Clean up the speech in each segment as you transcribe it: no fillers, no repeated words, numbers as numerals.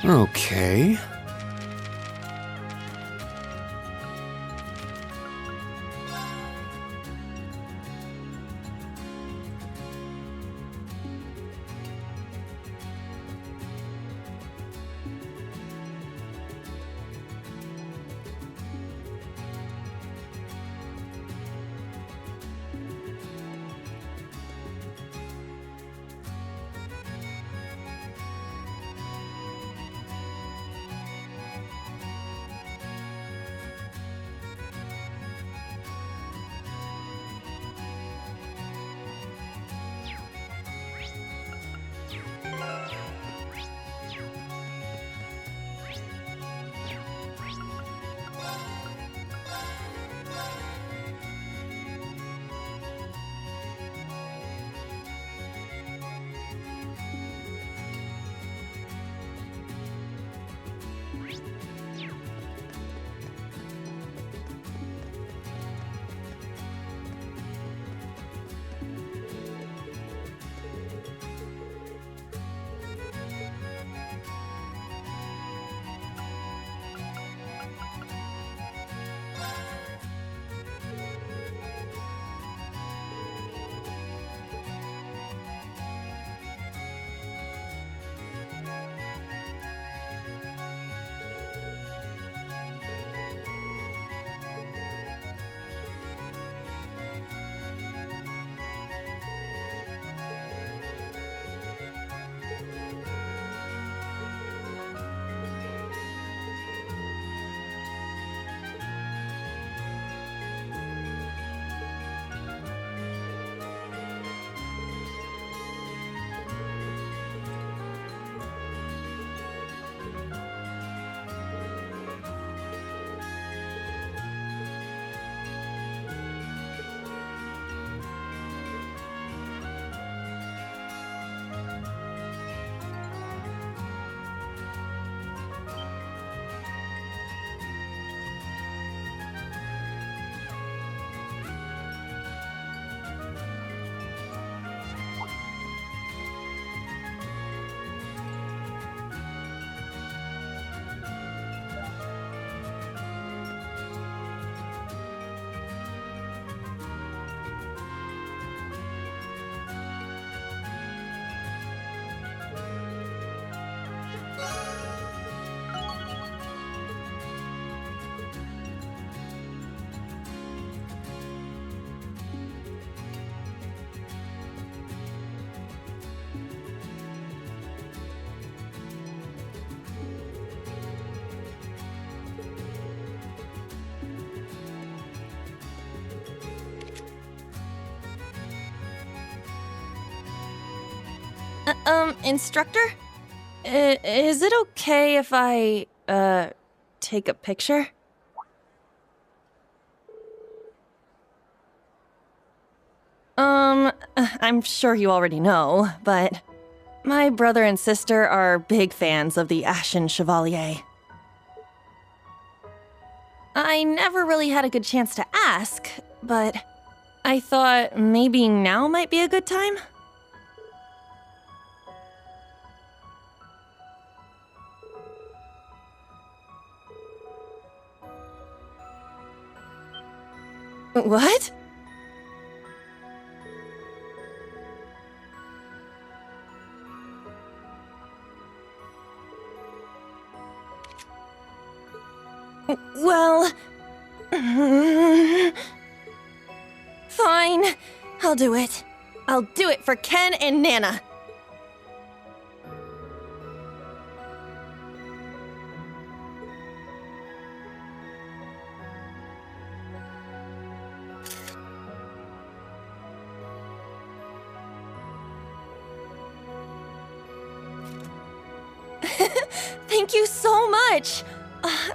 Okay. Instructor? Is it okay if I, take a picture? I'm sure you already know, but my brother and sister are big fans of the Ashen Chevalier. I never really had a good chance to ask, but I thought maybe now might be a good time? What? Well... Fine. I'll do it. I'll do it for Ken and Nana. Thank you so much!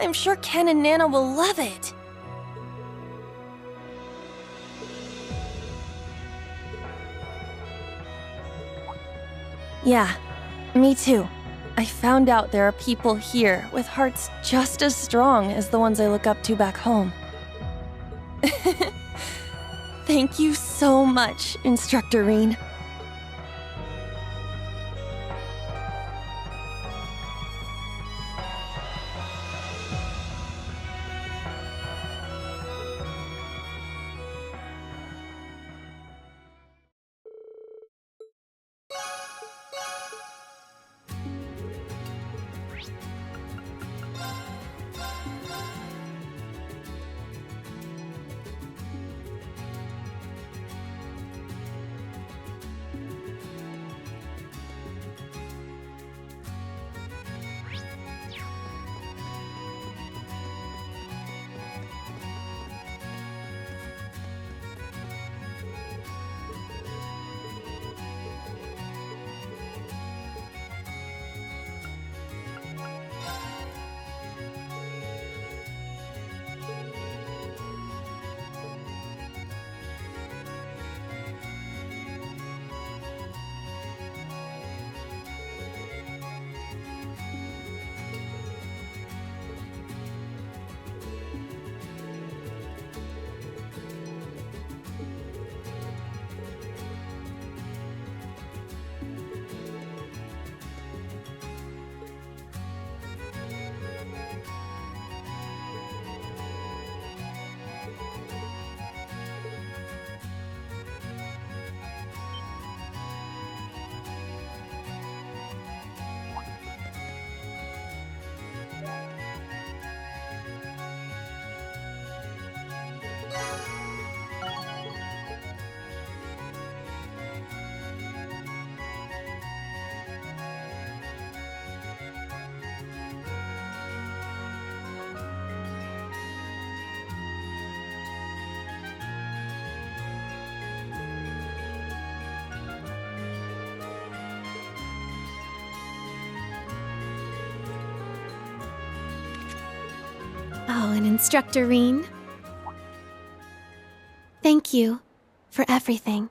I'm sure Ken and Nana will love it. Yeah, me too. I found out there are people here with hearts just as strong as the ones I look up to back home. Thank you so much, Instructor Reen. Oh, and Instructor Reen. Thank you for everything.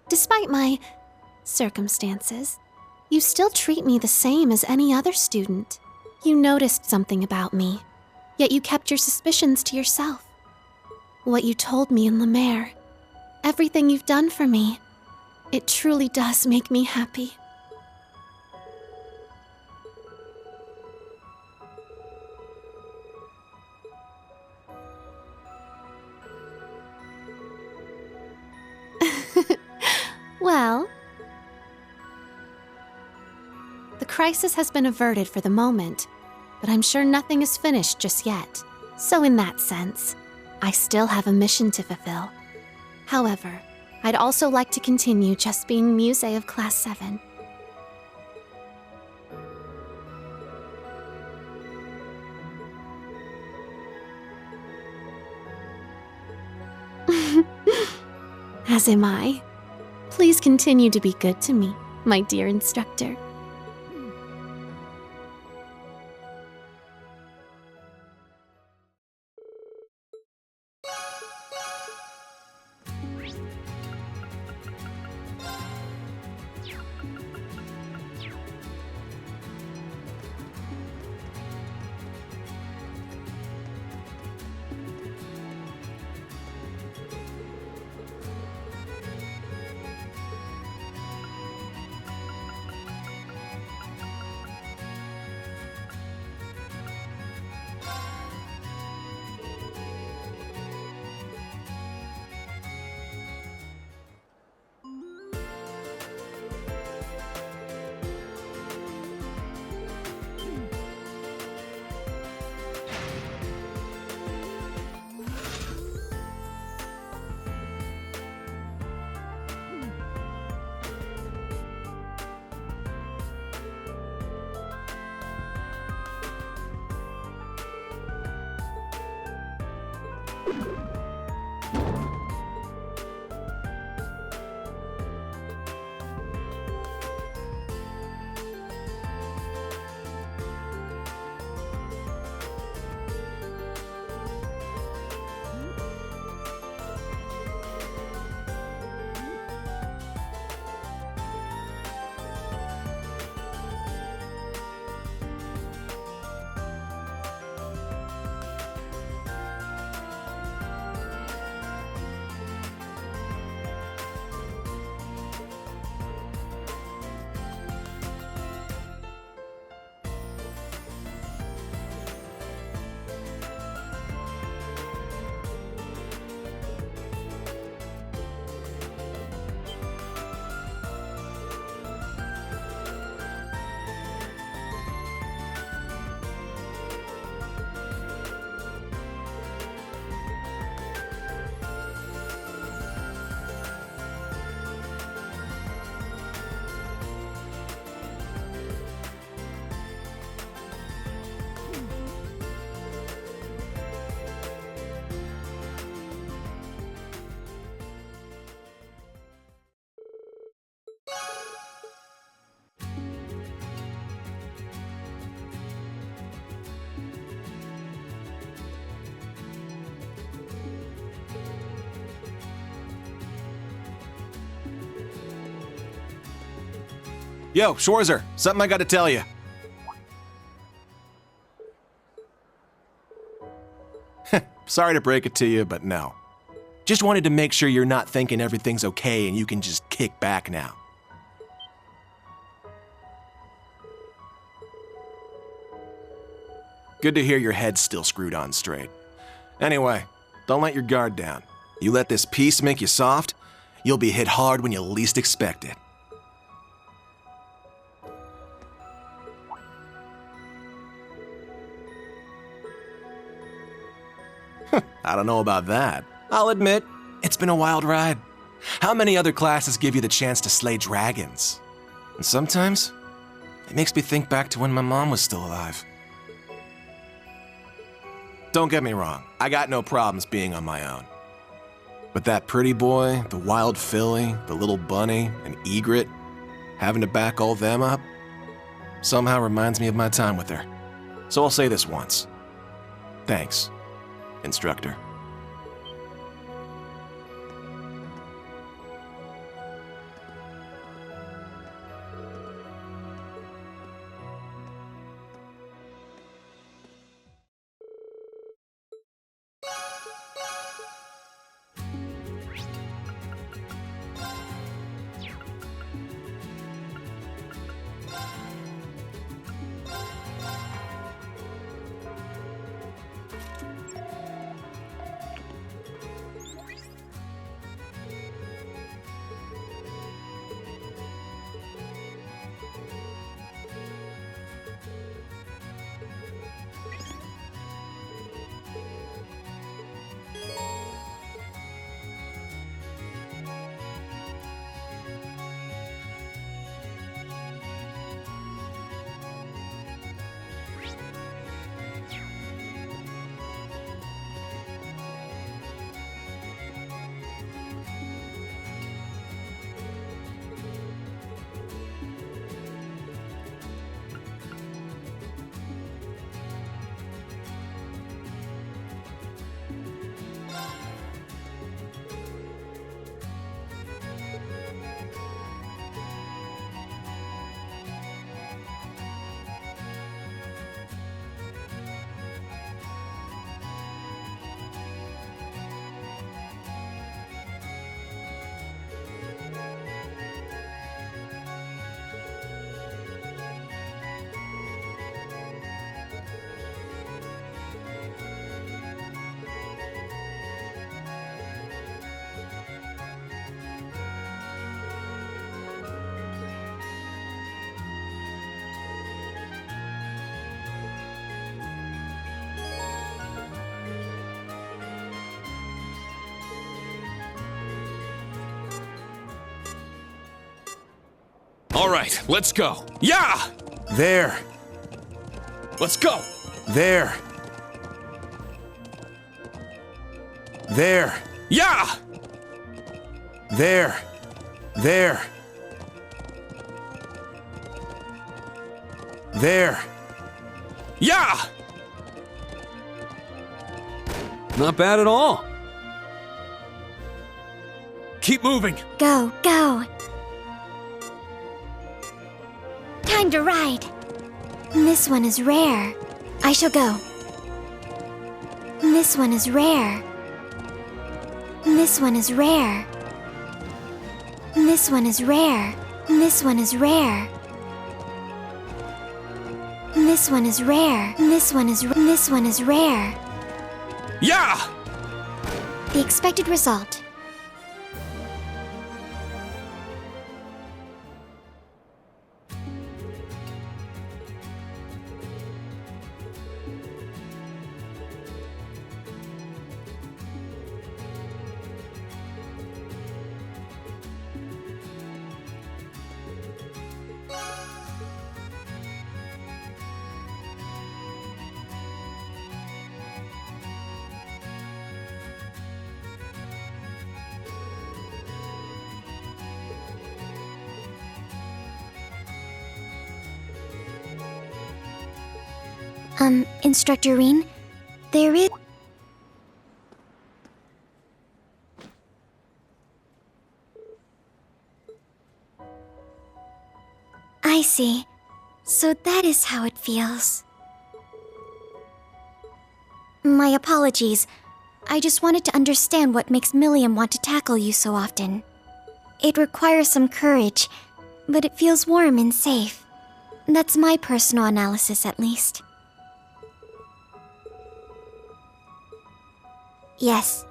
Despite my circumstances, you still treat me the same as any other student. You noticed something about me, yet you kept your suspicions to yourself. What you told me in Lemaire, everything you've done for me, it truly does make me happy. Well, the crisis has been averted for the moment, but I'm sure nothing is finished just yet. So in that sense, I still have a mission to fulfill. However, I'd also like to continue just being Musse of Class 7. As am I. Please continue to be good to me, my dear instructor. Yo, Schwarzer, something I gotta tell you. Sorry to break it to you, but no. Just wanted to make sure you're not thinking everything's okay and you can just kick back now. Good to hear your head's still screwed on straight. Anyway, don't let your guard down. You let this peace make you soft, you'll be hit hard when you least expect it. I don't know about that. I'll admit, it's been a wild ride. How many other classes give you the chance to slay dragons? And sometimes, it makes me think back to when my mom was still alive. Don't get me wrong, I got no problems being on my own. But that pretty boy, the wild filly, the little bunny, and egret, having to back all them up, somehow reminds me of my time with her. So I'll say this once. Thanks, Instructor. All right, let's go. Yeah! There. Let's go! There. There. Yeah! There. There. There. Yeah! Not bad at all. Keep moving. Go, go. Time to ride. This one is rare. I shall go. This one is rare. This one is rare. This one is rare. This one is rare. This one is rare. This one is rare. Yeah! The expected result. Instructor Reen, there is... I see. So that is how it feels. My apologies. I just wanted to understand what makes Milliam want to tackle you so often. It requires some courage, but it feels warm and safe. That's my personal analysis, at least. Yes,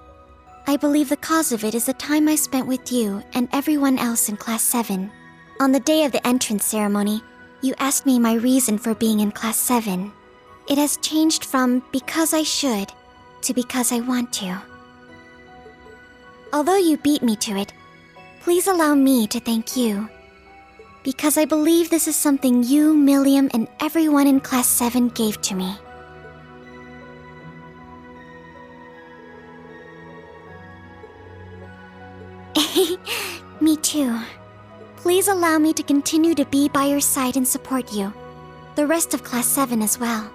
I believe the cause of it is the time I spent with you and everyone else in Class 7. On the day of the entrance ceremony, you asked me my reason for being in Class 7. It has changed from because I should to because I want to. Although you beat me to it, please allow me to thank you. Because I believe this is something you, Milliam, and everyone in Class 7 gave to me. Me too. Please allow me to continue to be by your side and support you. The rest of Class 7 as well.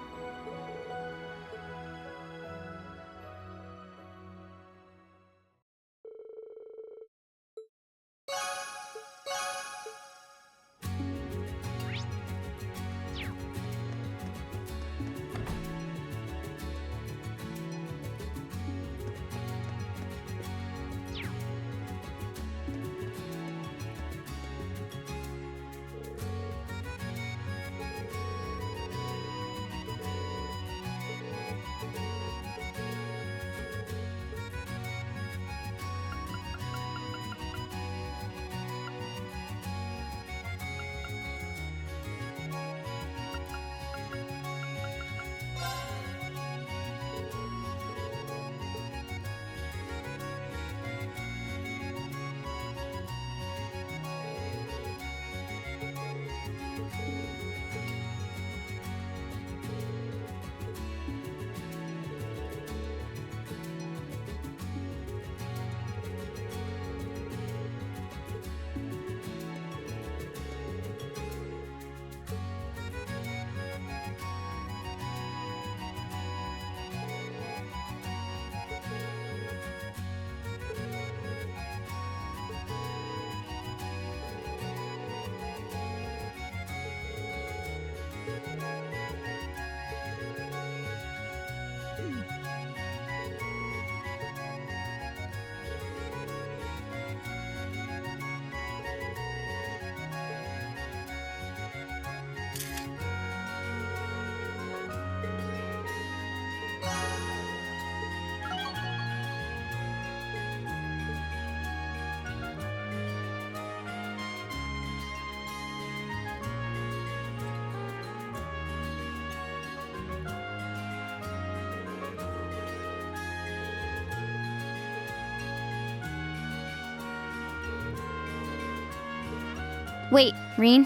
Wait, Reen.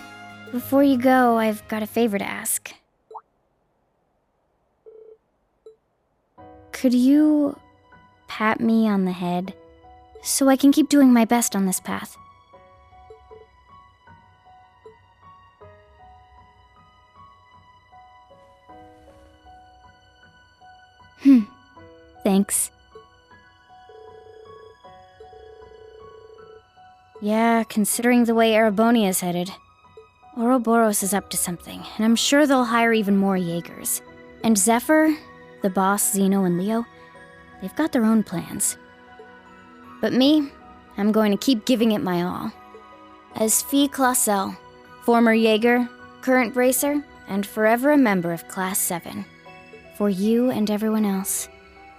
Before you go, I've got a favor to ask. Could you pat me on the head so I can keep doing my best on this path? Thanks. Yeah, considering the way Erebonia's headed, Ouroboros is up to something, and I'm sure they'll hire even more Jaegers. And Zephyr, the boss, Zeno, and Leo, they've got their own plans. But me, I'm going to keep giving it my all. As Fee Clausel, former Jaeger, current Bracer, and forever a member of Class 7. For you and everyone else,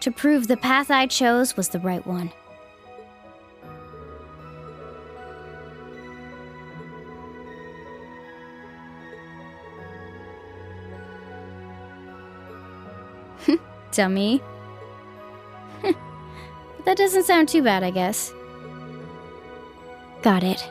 to prove the path I chose was the right one. Dummy. That doesn't sound too bad, I guess. Got it.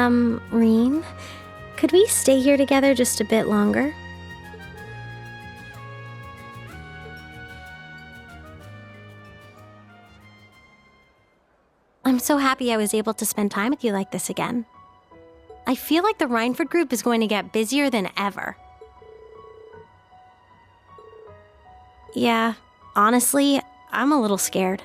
Reen, could we stay here together just a bit longer? I'm so happy I was able to spend time with you like this again. I feel like the Rhineford group is going to get busier than ever. Yeah, honestly, I'm a little scared.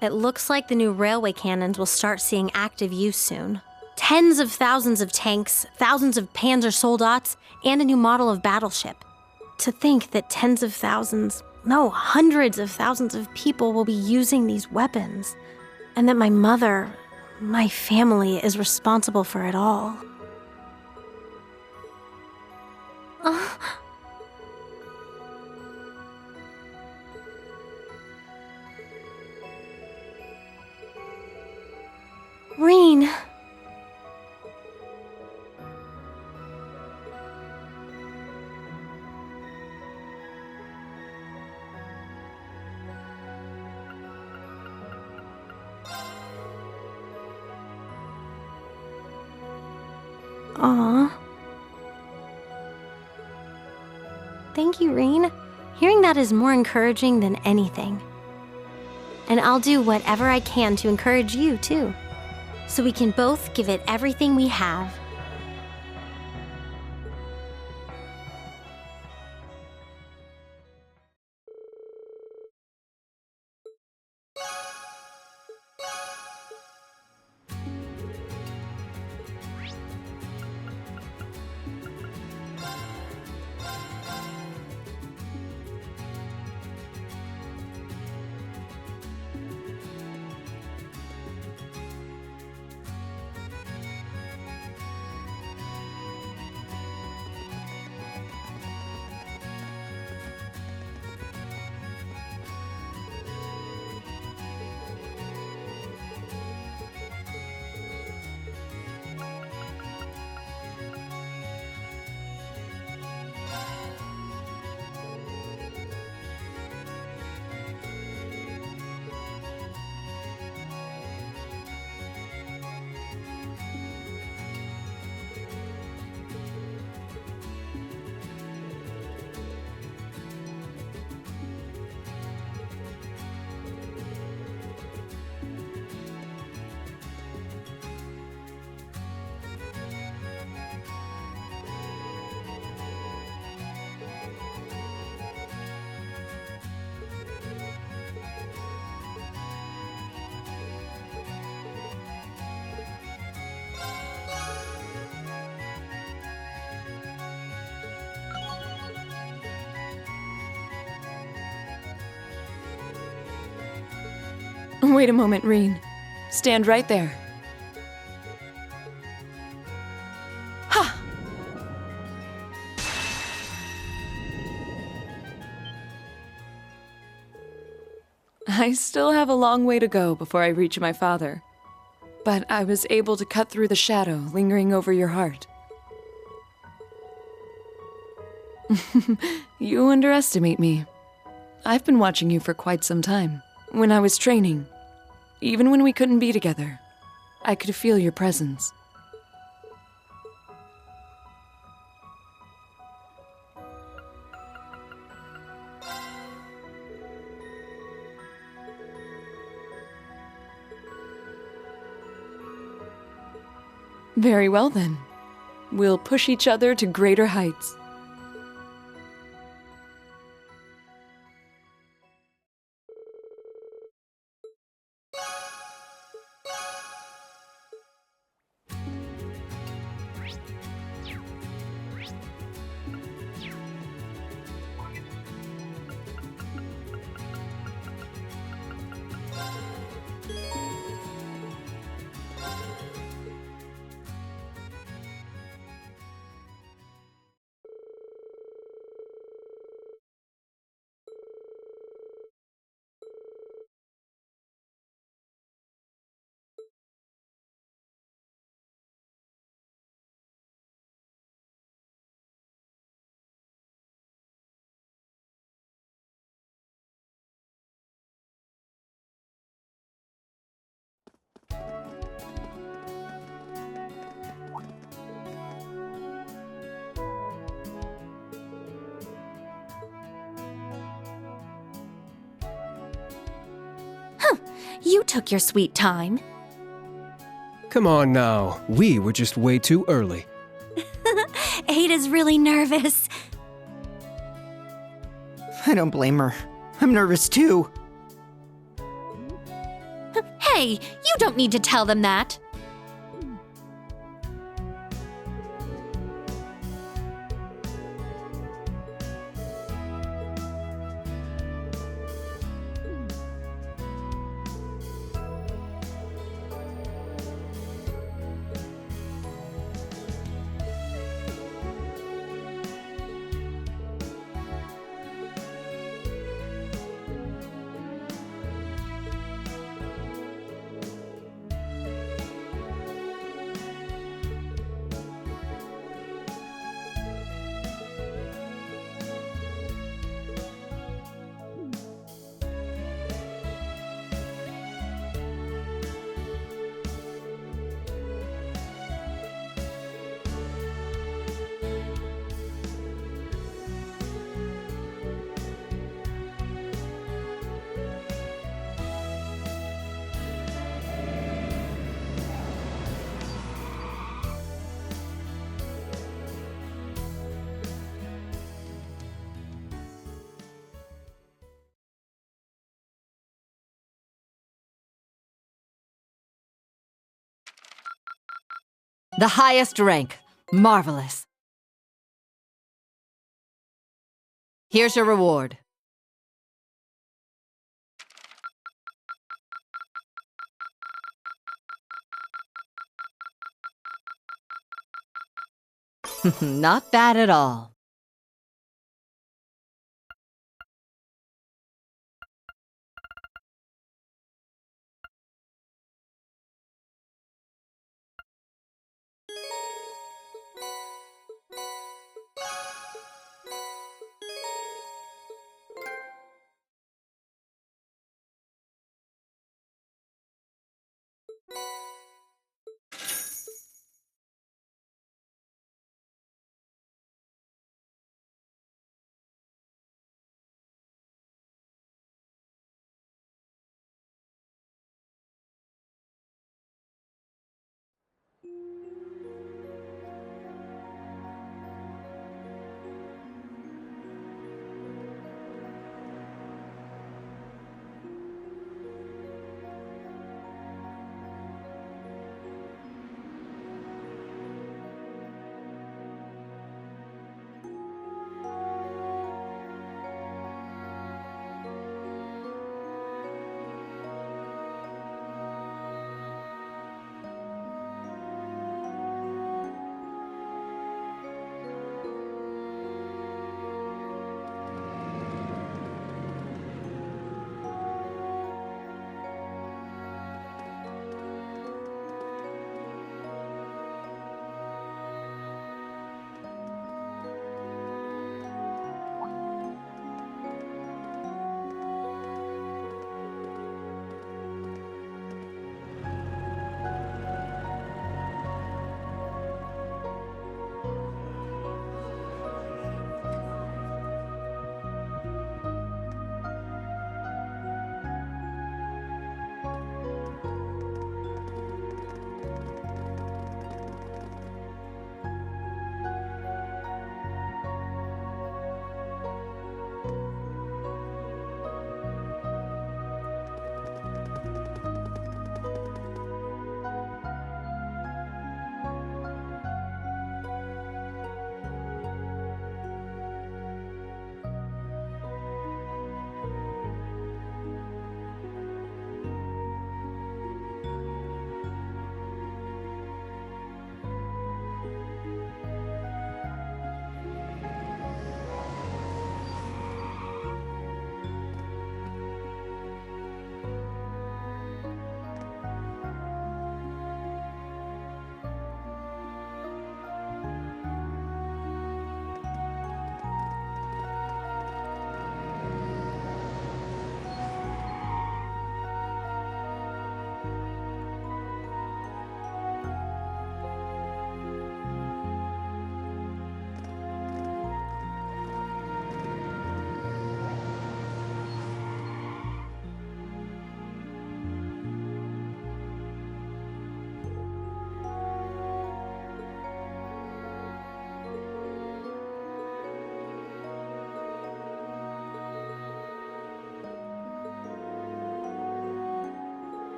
It looks like the new railway cannons will start seeing active use soon. Tens of thousands of tanks, thousands of Panzer Soldats, and a new model of battleship. To think that tens of thousands, no, hundreds of thousands of people will be using these weapons. And that my mother, my family, is responsible for it all. Reen. Aw. Thank you, Reen. Hearing that is more encouraging than anything. And I'll do whatever I can to encourage you, too. So we can both give it everything we have. Wait a moment, Reen. Stand right there. Ha! I still have a long way to go before I reach my father. But I was able to cut through the shadow lingering over your heart. You underestimate me. I've been watching you for quite some time. When I was training, even when we couldn't be together, I could feel your presence. Very well then. We'll push each other to greater heights. You took your sweet time. Come on now, we were just way too early. Ada's really nervous. I don't blame her. I'm nervous too. Hey, you don't need to tell them that. The highest rank. Marvelous. Here's your reward. Not bad at all.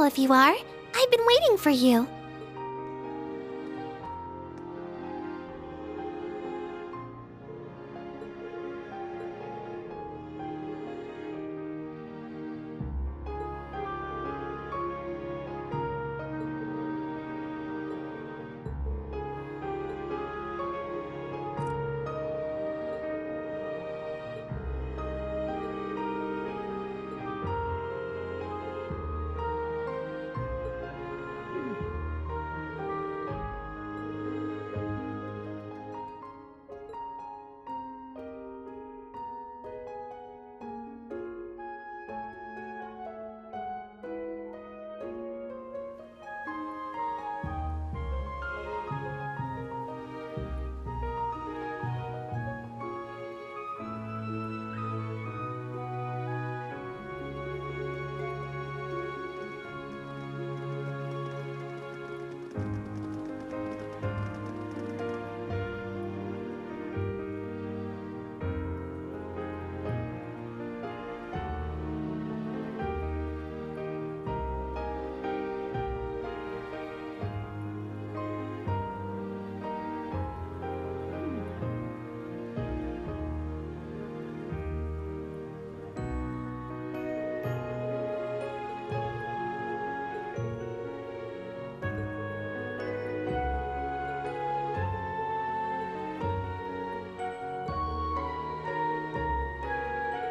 all of you are. I've been waiting for you.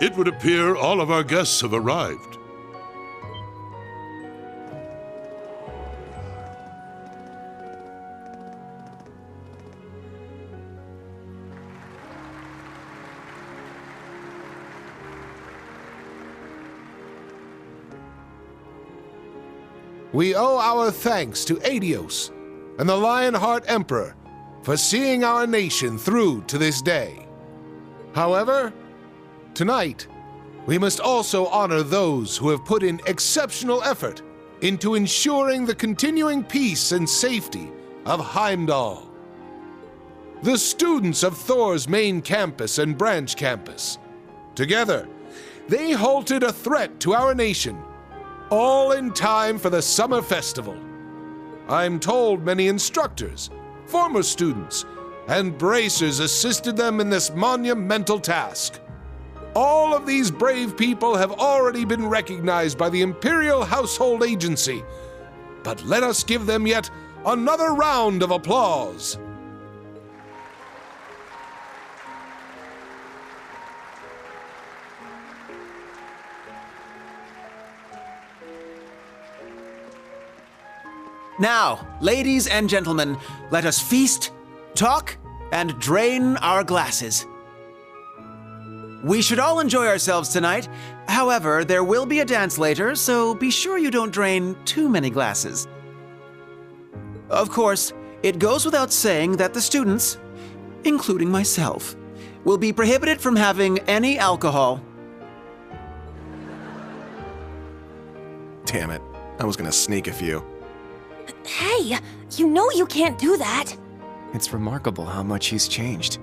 It would appear all of our guests have arrived. We owe our thanks to Adios and the Lionheart Emperor for seeing our nation through to this day. However, tonight, we must also honor those who have put in exceptional effort into ensuring the continuing peace and safety of Heimdall. The students of Thor's main campus and branch campus. Together, they halted a threat to our nation, all in time for the summer festival. I'm told many instructors, former students, and bracers assisted them in this monumental task. All of these brave people have already been recognized by the Imperial Household Agency, but let us give them yet another round of applause. Now, ladies and gentlemen, let us feast, talk, and drain our glasses. We should all enjoy ourselves tonight. However, there will be a dance later, so be sure you don't drain too many glasses. Of course, it goes without saying that the students, including myself, will be prohibited from having any alcohol. Damn it. I was gonna sneak a few. Hey, you know you can't do that. It's remarkable how much he's changed.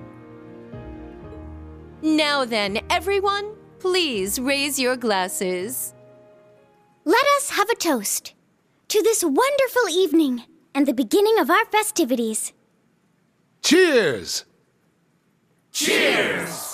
Now then, everyone, please raise your glasses. Let us have a toast to this wonderful evening and the beginning of our festivities. Cheers! Cheers!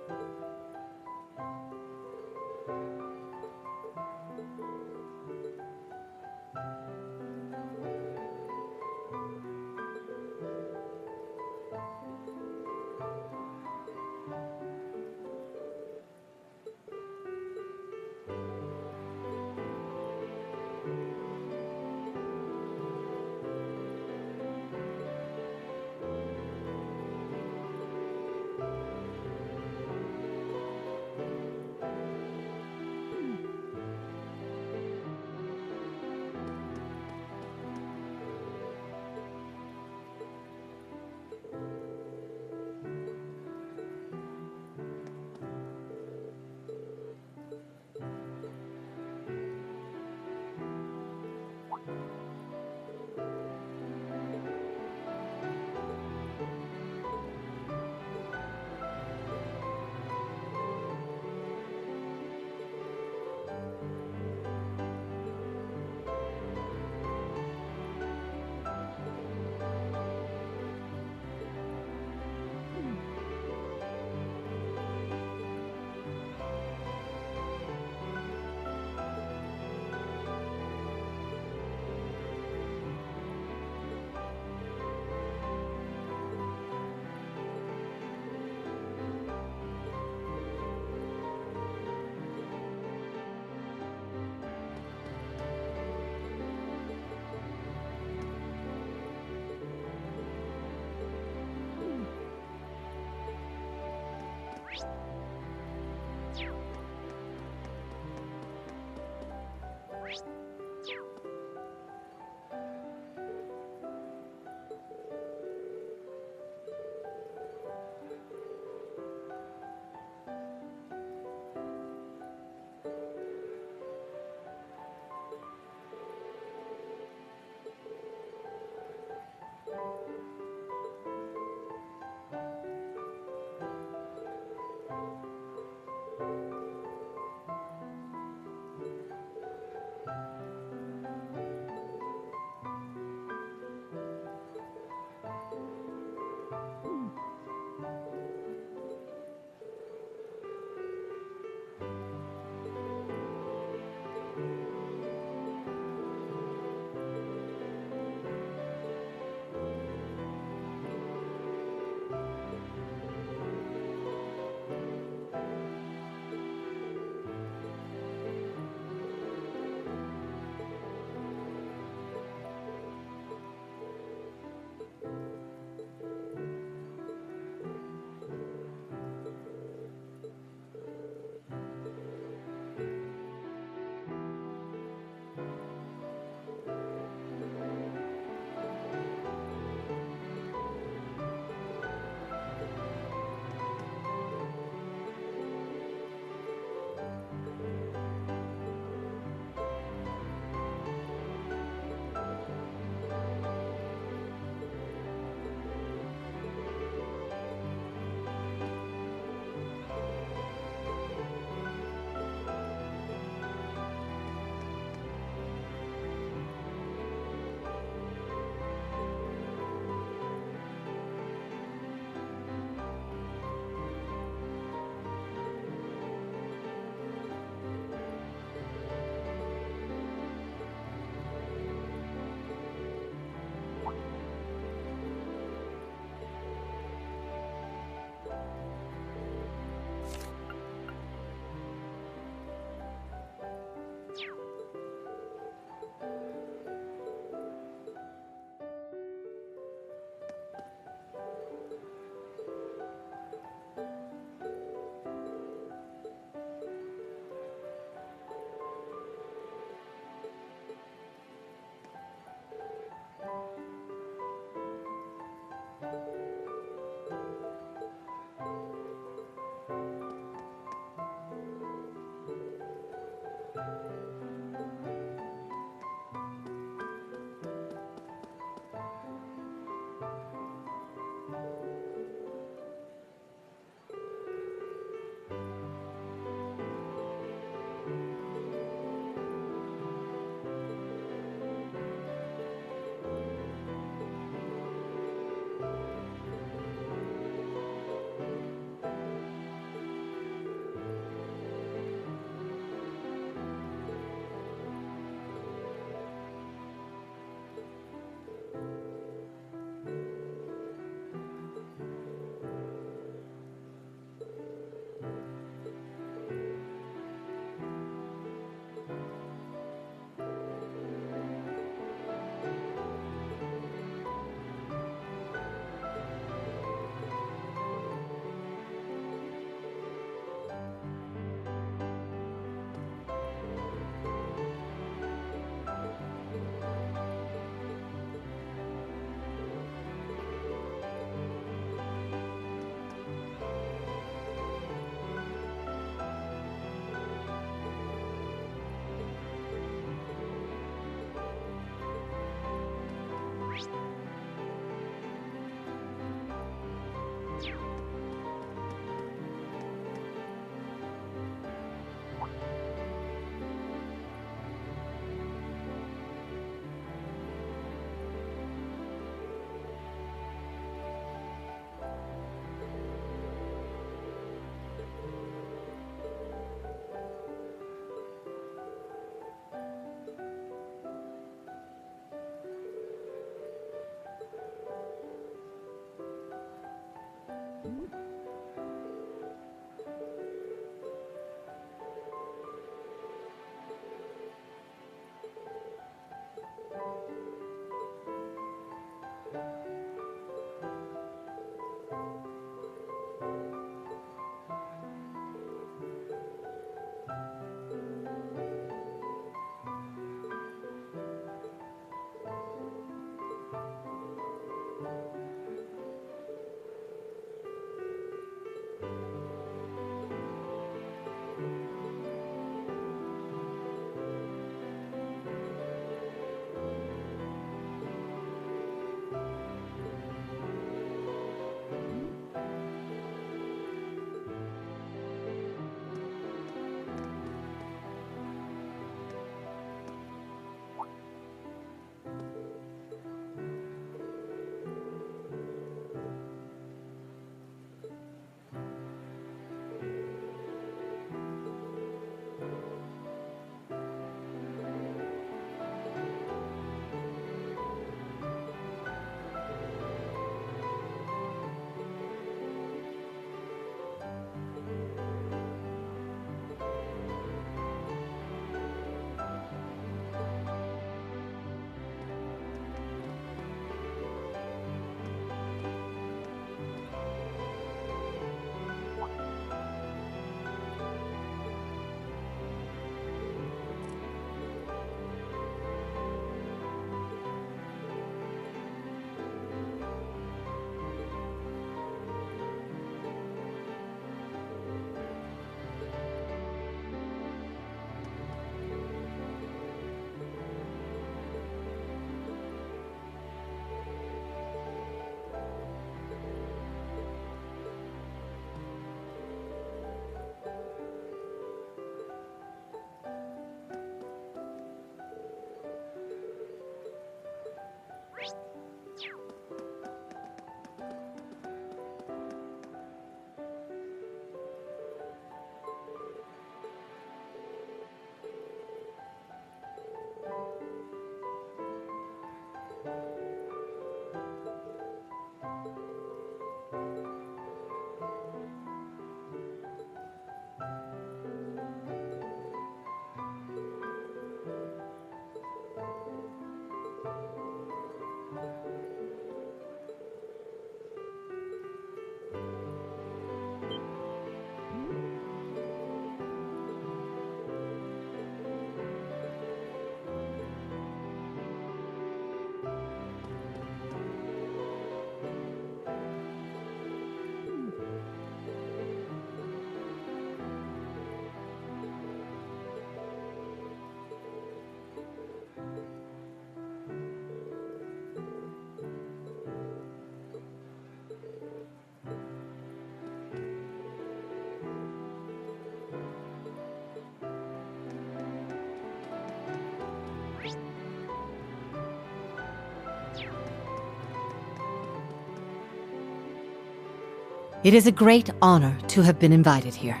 It is a great honor to have been invited here.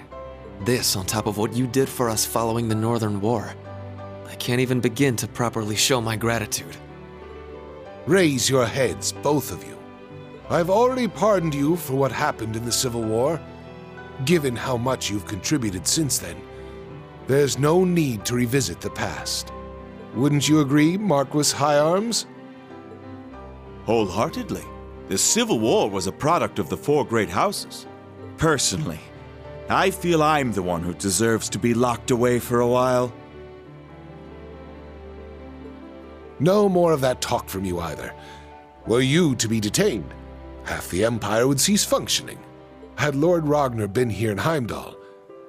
This on top of what you did for us following the Northern War. I can't even begin to properly show my gratitude. Raise your heads, both of you. I've already pardoned you for what happened in the Civil War. Given how much you've contributed since then, there's no need to revisit the past. Wouldn't you agree, Marquis High Arms? Wholeheartedly. The Civil War was a product of the four great houses. Personally, I feel I'm the one who deserves to be locked away for a while. No more of that talk from you either. Were you to be detained, half the Empire would cease functioning. Had Lord Ragnar been here in Heimdall,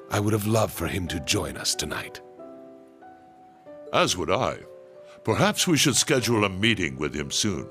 I would have loved for him to join us tonight. As would I. Perhaps we should schedule a meeting with him soon.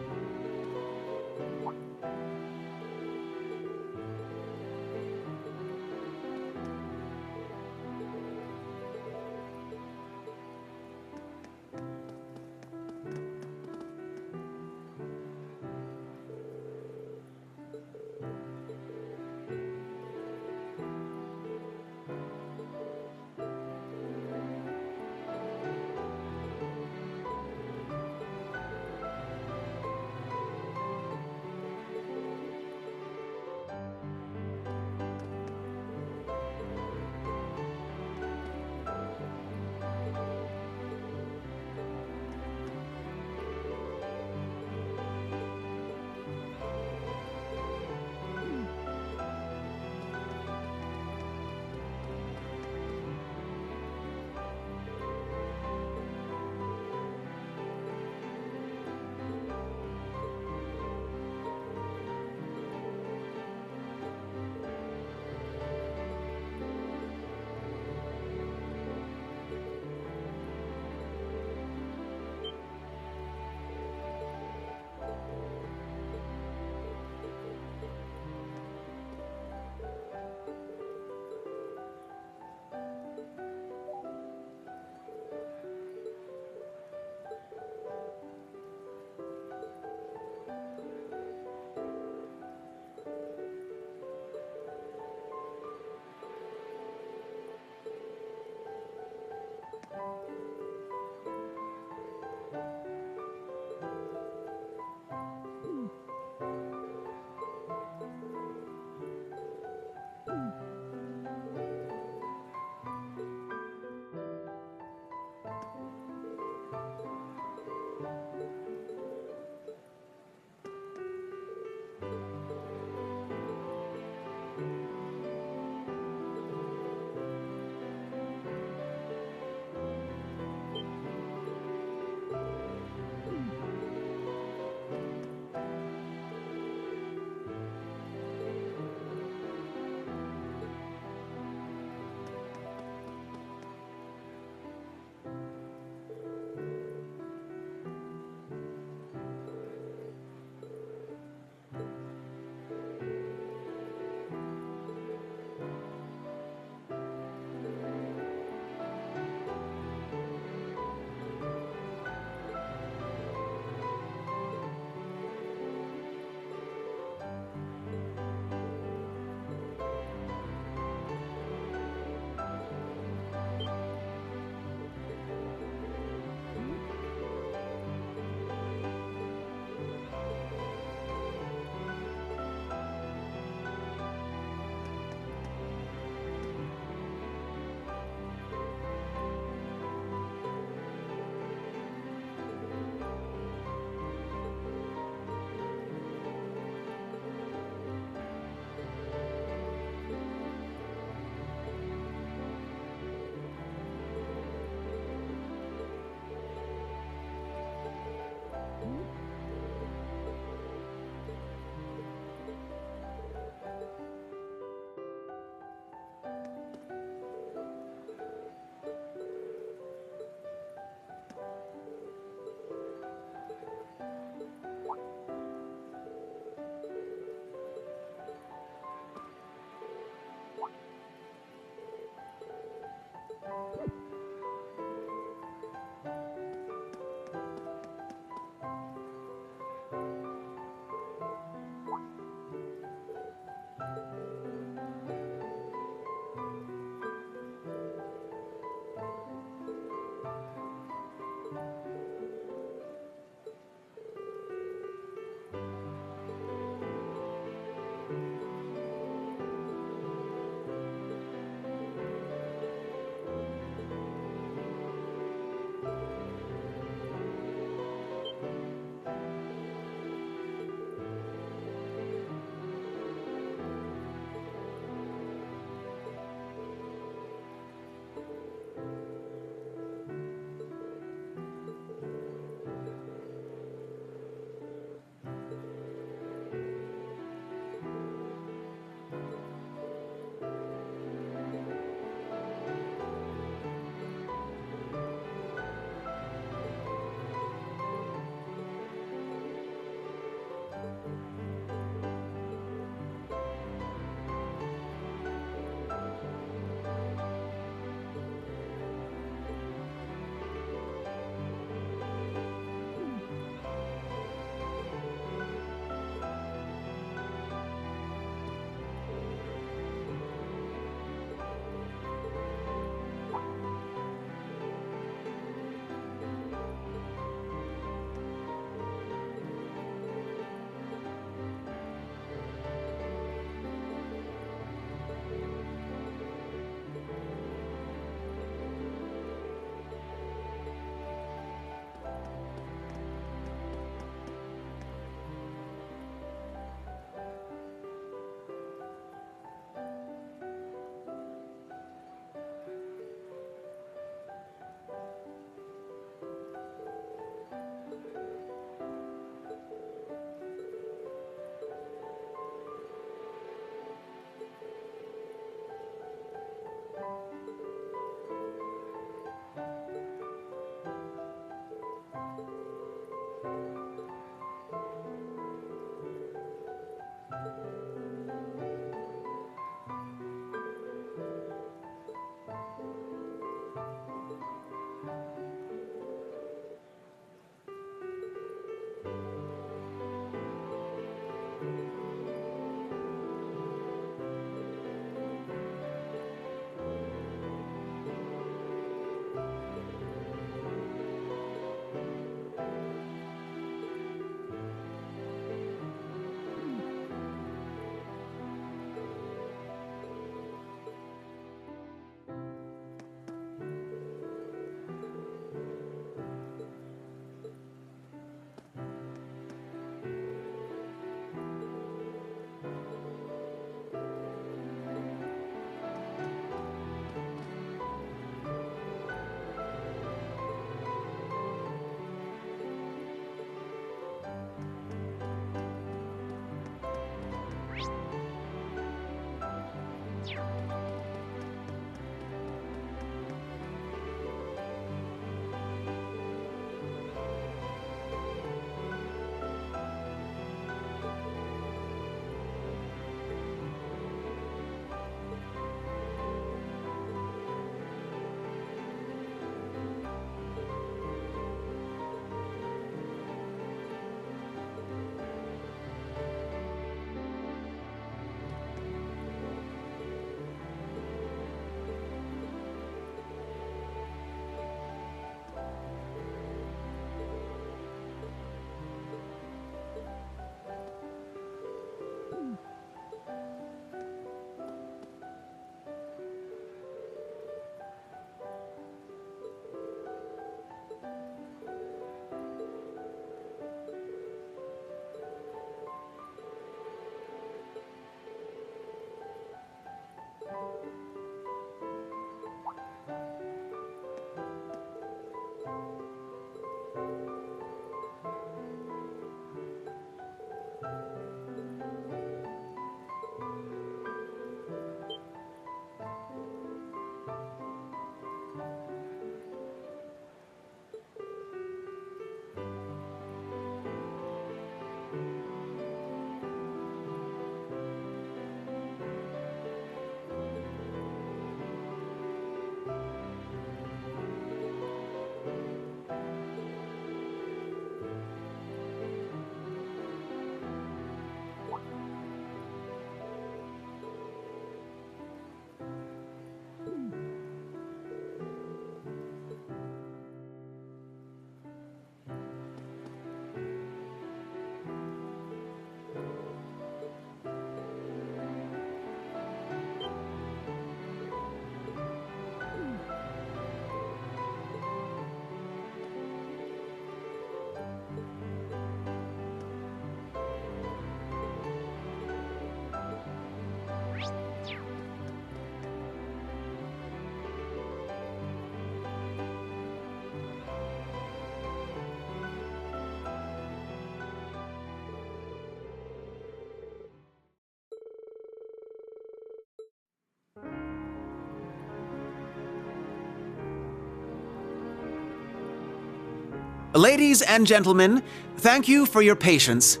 Ladies and gentlemen, thank you for your patience.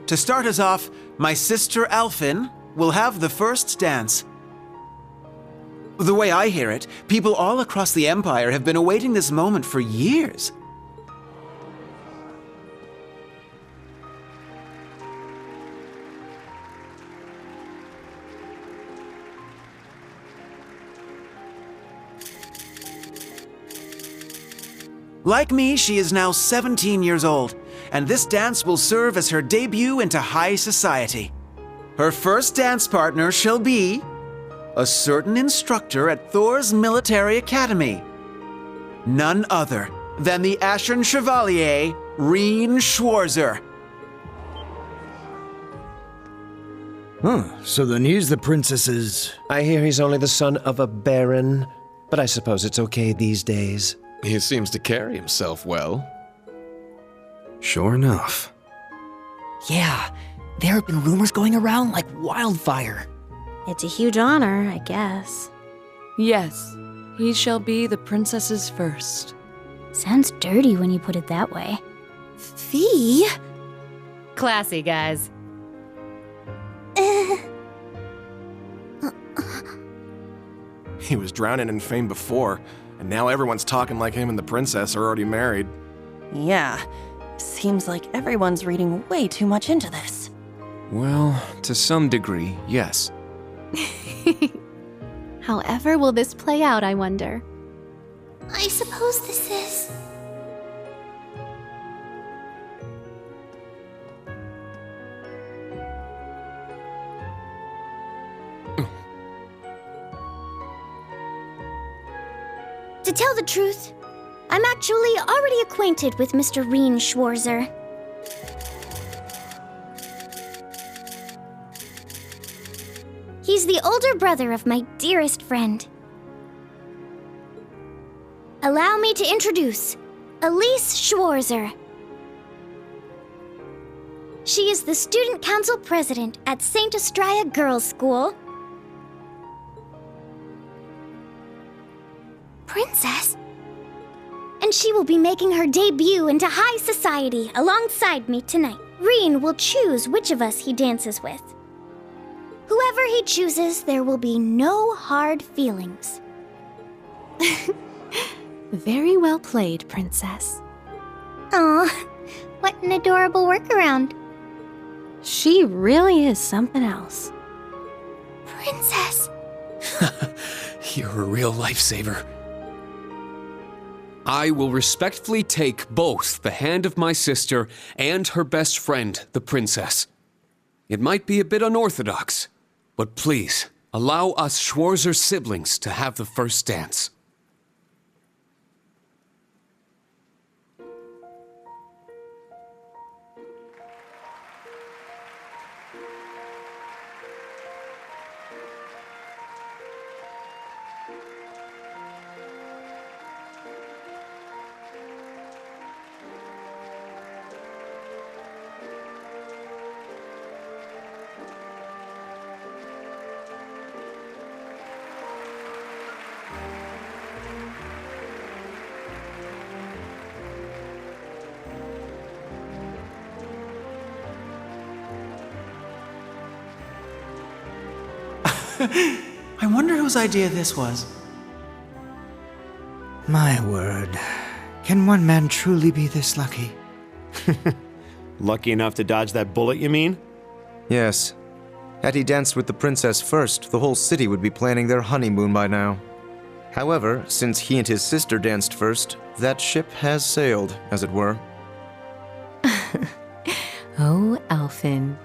To start us off, my sister Alfin will have the first dance. The way I hear it, people all across the Empire have been awaiting this moment for years. Like me, she is now 17 years old, and this dance will serve as her debut into high society. Her first dance partner shall be a certain instructor at Thor's military academy. None other than the Ashen Chevalier, Reen Schwarzer. So then he's the princess's... I hear he's only the son of a baron, but I suppose it's okay these days. He seems to carry himself well. Sure enough. Yeah, there have been rumors going around like wildfire. It's a huge honor, I guess. Yes, he shall be the princess's first. Sounds dirty when you put it that way. Fee? Classy, guys. He was drowning in fame before, and now everyone's talking like him and the princess are already married. Yeah, seems like everyone's reading way too much into this. Well, to some degree, yes. However will this play out, I wonder? I suppose this is... To tell the truth, I'm actually already acquainted with Mr. Reen Schwarzer. He's the older brother of my dearest friend. Allow me to introduce Alisa Schwarzer. She is the student council president at St. Estrella Girls' School. Princess? And she will be making her debut into high society alongside me tonight. Reen will choose which of us he dances with. Whoever he chooses, there will be no hard feelings. Very well played, Princess. Aw, what an adorable workaround. She really is something else. Princess! You're a real lifesaver. I will respectfully take both the hand of my sister and her best friend, the princess. It might be a bit unorthodox, but please, allow us Schwarzer siblings to have the first dance. I wonder whose idea this was. My word. Can one man truly be this lucky? Lucky enough to dodge that bullet, you mean? Yes. Had he danced with the princess first, the whole city would be planning their honeymoon by now. However, since he and his sister danced first, that ship has sailed, as it were. Oh, Alfin.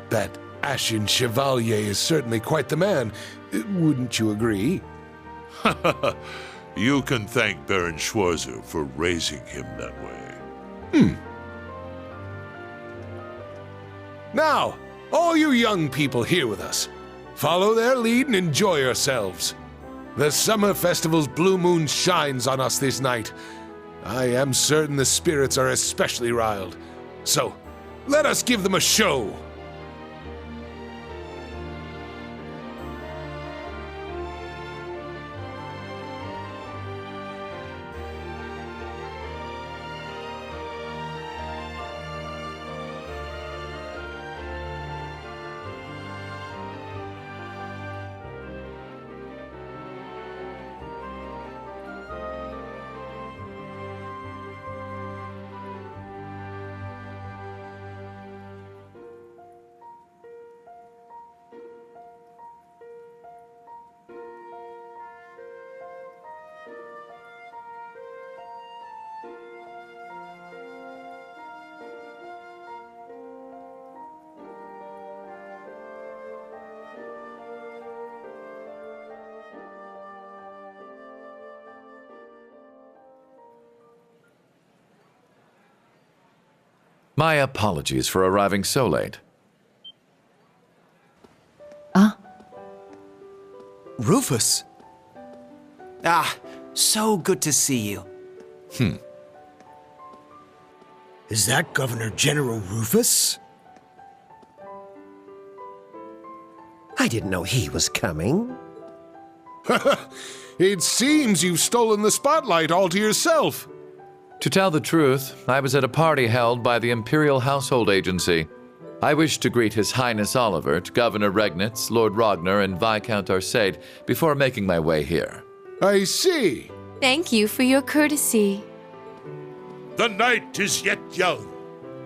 That Ashen Chevalier is certainly quite the man. Wouldn't you agree? You can thank Baron Schwarzer for raising him that way. Now, all you young people here with us, follow their lead and enjoy yourselves. The summer festival's blue moon shines on us this night. I am certain the spirits are especially riled. So, let us give them a show. My apologies for arriving so late. Rufus! Ah, so good to see you. Is that Governor General Rufus? I didn't know he was coming. It seems you've stolen the spotlight all to yourself. To tell the truth, I was at a party held by the Imperial Household Agency. I wish to greet His Highness Olivert, Governor Regnitz, Lord Ragnar, and Viscount Arcade before making my way here. I see. Thank you for your courtesy. The night is yet young,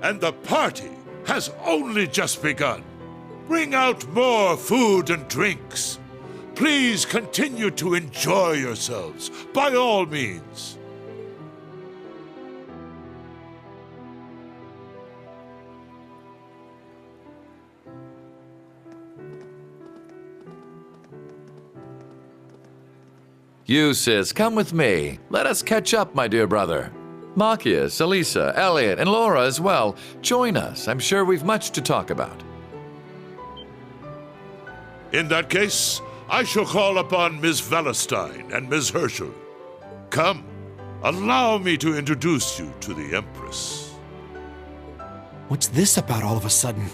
and the party has only just begun. Bring out more food and drinks. Please continue to enjoy yourselves, by all means. You, sis, come with me. Let us catch up, my dear brother. Machias, Alisa, Elliot, and Laura as well. Join us. I'm sure we've much to talk about. In that case, I shall call upon Ms. Valestein and Ms. Herschel. Come, allow me to introduce you to the Empress. What's this about all of a sudden?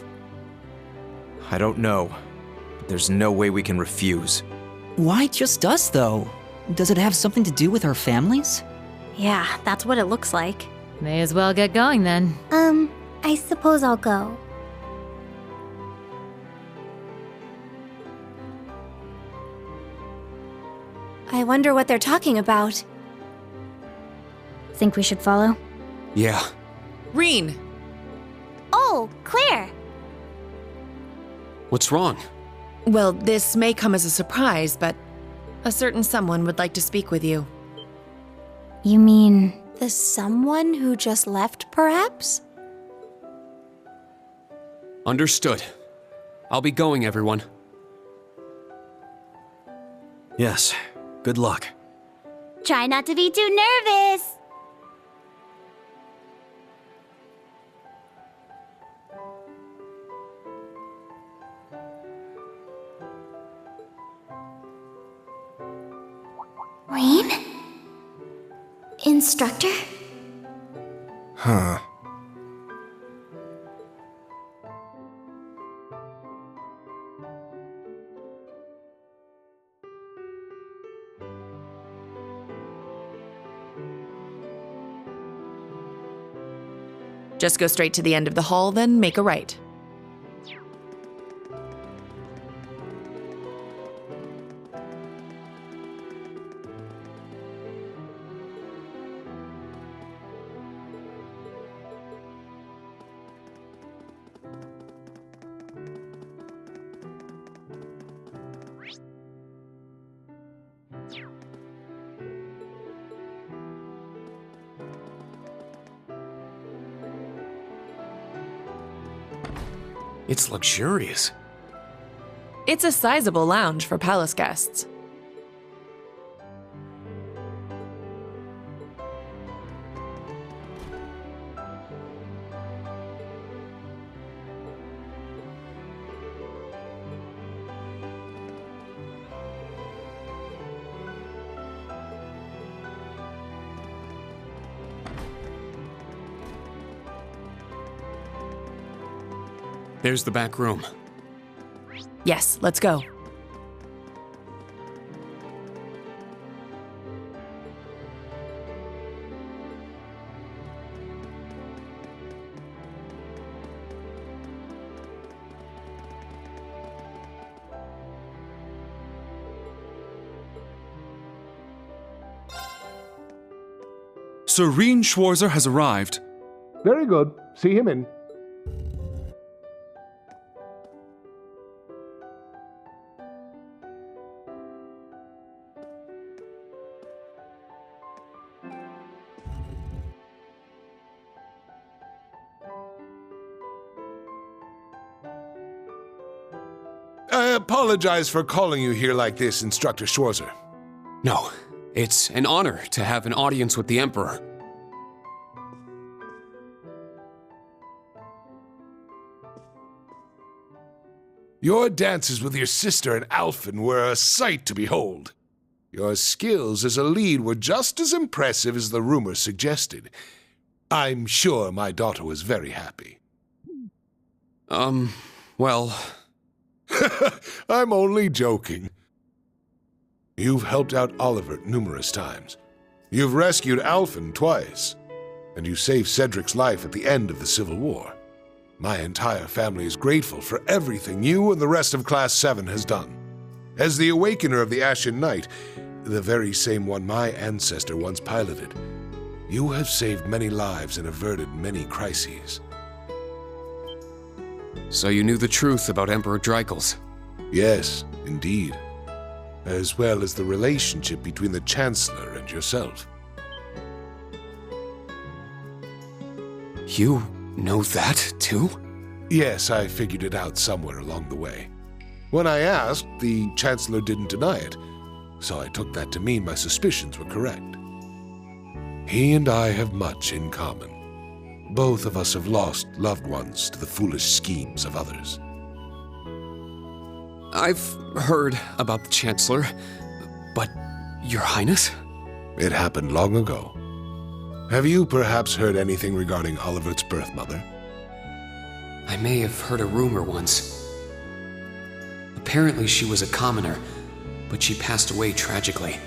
I don't know, but there's no way we can refuse. Why just us, though? Does it have something to do with our families? Yeah, that's what it looks like. May as well get going then. I suppose I'll go. I wonder what they're talking about. Think we should follow? Yeah. Reen! Oh, Claire! What's wrong? Well, this may come as a surprise, but a certain someone would like to speak with you. You mean... The someone who just left, perhaps? Understood. I'll be going, everyone. Yes. Good luck. Try not to be too nervous. Reen? Instructor? Huh. Just go straight to the end of the hall, then make a right. It's luxurious. It's a sizable lounge for palace guests. There's the back room. Yes, let's go. Sir Reen Schwarzer has arrived. Very good. See him in. I apologize for calling you here like this, Instructor Schwarzer. No, it's an honor to have an audience with the Emperor. Your dances with your sister and Alfin were a sight to behold. Your skills as a lead were just as impressive as the rumor suggested. I'm sure my daughter was very happy. Well... I'm only joking. You've helped out Oliver numerous times. You've rescued Alfin twice. And you saved Cedric's life at the end of the Civil War. My entire family is grateful for everything you and the rest of Class 7 has done. As the Awakener of the Ashen Knight, the very same one my ancestor once piloted, you have saved many lives and averted many crises. So you knew the truth about Emperor Dreikels? Yes, indeed. As well as the relationship between the Chancellor and yourself. You know that, too? Yes, I figured it out somewhere along the way. When I asked, the Chancellor didn't deny it, so I took that to mean my suspicions were correct. He and I have much in common. Both of us have lost loved ones to the foolish schemes of others. I've heard about the Chancellor, but Your Highness? It happened long ago. Have you perhaps heard anything regarding Olivert's birth mother? I may have heard a rumor once. Apparently she was a commoner, but she passed away tragically.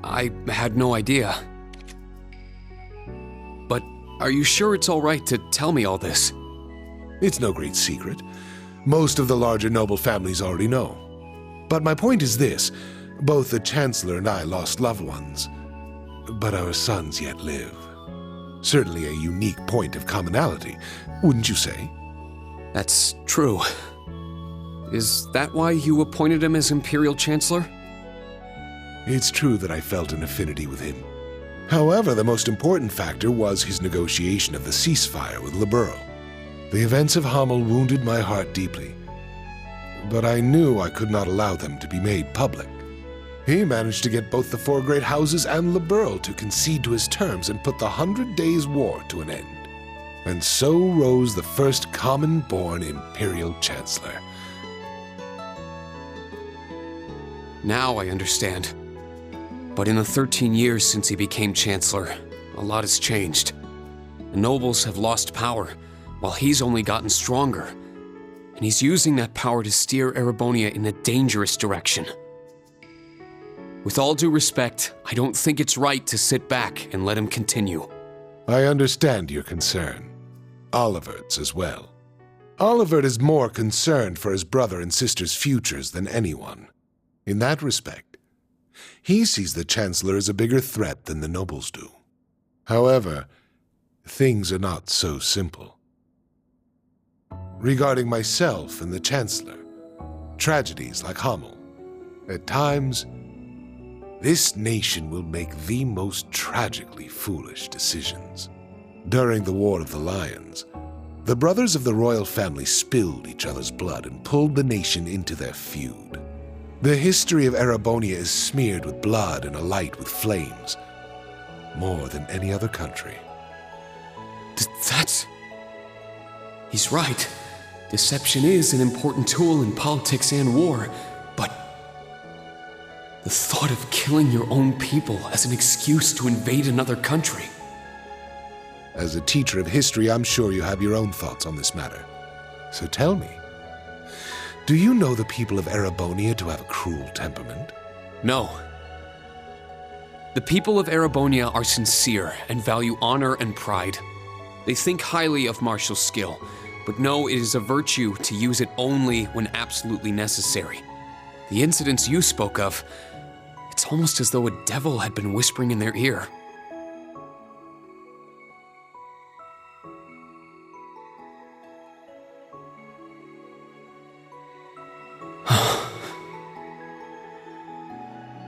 I had no idea. But are you sure it's all right to tell me all this? It's no great secret. Most of the larger noble families already know. But my point is this. Both the Chancellor and I lost loved ones. But our sons yet live. Certainly a unique point of commonality, wouldn't you say? That's true. Is that why you appointed him as Imperial Chancellor? It's true that I felt an affinity with him. However, the most important factor was his negotiation of the ceasefire with Liberl. The events of Hamel wounded my heart deeply, but I knew I could not allow them to be made public. He managed to get both the four great houses and Liberl to concede to his terms and put the 100 Days' War to an end. And so rose the first common-born Imperial Chancellor. Now I understand. But in the 13 years since he became Chancellor, a lot has changed. The nobles have lost power, while he's only gotten stronger. And he's using that power to steer Erebonia in a dangerous direction. With all due respect, I don't think it's right to sit back and let him continue. I understand your concern. Olivert's as well. Olivert is more concerned for his brother and sister's futures than anyone. In that respect, he sees the Chancellor as a bigger threat than the nobles do. However, things are not so simple. Regarding myself and the Chancellor, tragedies like Hamel, at times, this nation will make the most tragically foolish decisions. During the War of the Lions, the brothers of the royal family spilled each other's blood and pulled the nation into their feud. The history of Erebonia is smeared with blood and alight with flames, more than any other country. That's... He's right. Deception is an important tool in politics and war, but... the thought thought of killing your own people as an excuse to invade another country? As a teacher of history, I'm sure you have your own thoughts on this matter. So tell me, do you know the people of Erebonia to have a cruel temperament? No. The people of Erebonia are sincere and value honor and pride. They think highly of martial skill, but know it is a virtue to use it only when absolutely necessary. The incidents you spoke of, it's almost as though a devil had been whispering in their ear.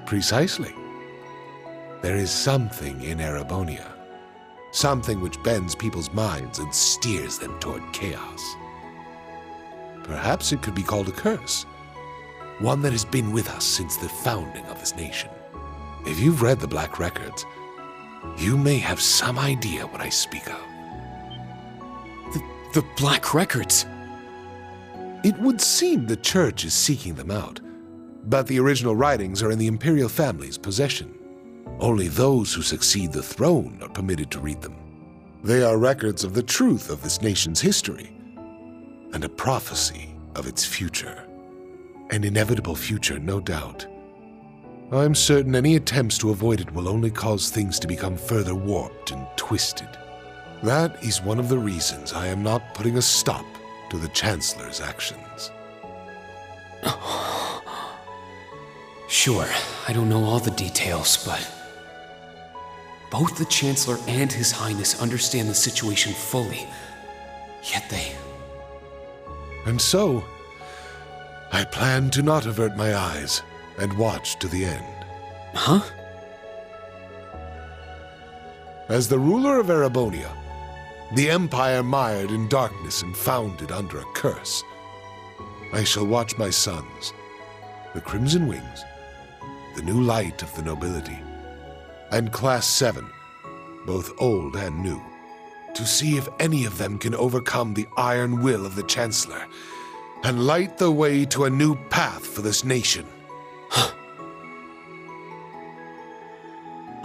Precisely. There is something in Erebonia. Something which bends people's minds and steers them toward chaos. Perhaps it could be called a curse. One that has been with us since the founding of this nation. If you've read the Black Records, you may have some idea what I speak of. The Black Records? It would seem the Church is seeking them out, but the original writings are in the Imperial family's possession. Only those who succeed the throne are permitted to read them. They are records of the truth of this nation's history, and a prophecy of its future. An inevitable future, no doubt. I'm certain any attempts to avoid it will only cause things to become further warped and twisted. That is one of the reasons I am not putting a stop to the Chancellor's actions. Sure, I don't know all the details, but both the Chancellor and His Highness understand the situation fully, yet they... And so, I plan to not avert my eyes and watch to the end. Huh? As the ruler of Erebonia, the empire mired in darkness and founded under a curse, I shall watch my sons, the Crimson Wings, the new light of the nobility, and Class 7, both old and new, to see if any of them can overcome the iron will of the Chancellor and light the way to a new path for this nation.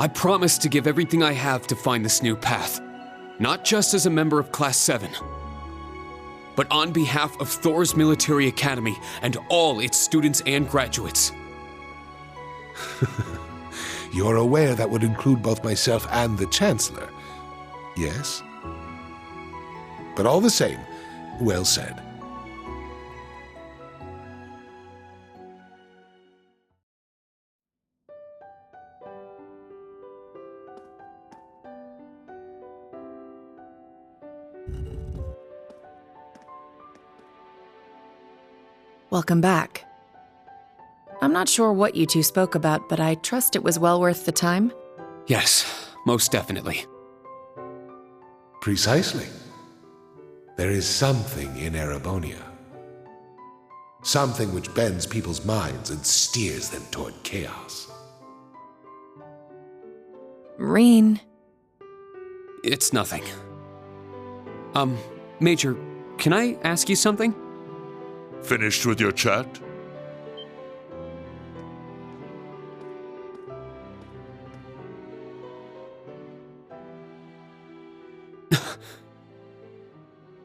I promise to give everything I have to find this new path, not just as a member of Class 7, but on behalf of Thor's Military Academy and all its students and graduates. You're aware that would include both myself and the Chancellor, yes? But all the same, well said. Welcome back. I'm not sure what you two spoke about, but I trust it was well worth the time. Yes, most definitely. Precisely. There is something in Erebonia. Something which bends people's minds and steers them toward chaos. Reen. It's nothing. Major, can I ask you something? Finished with your chat?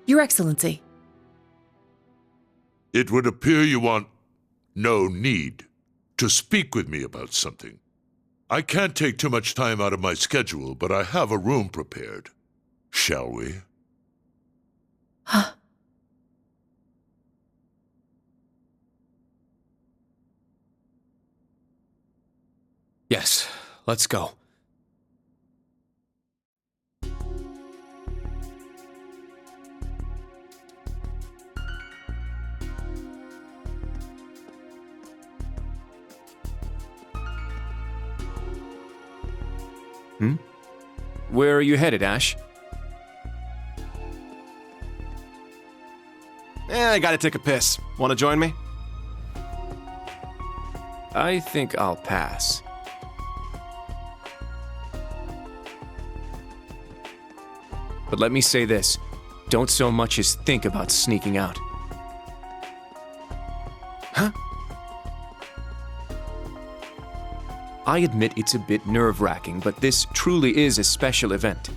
Your Excellency. It would appear you want no need to speak with me about something. I can't take too much time out of my schedule, but I have a room prepared. Shall we? Huh. Yes, let's go. Where are you headed, Ash? I gotta take a piss. Wanna join me? I think I'll pass. But let me say this, don't so much as think about sneaking out. Huh? I admit it's a bit nerve-wracking, but this truly is a special event.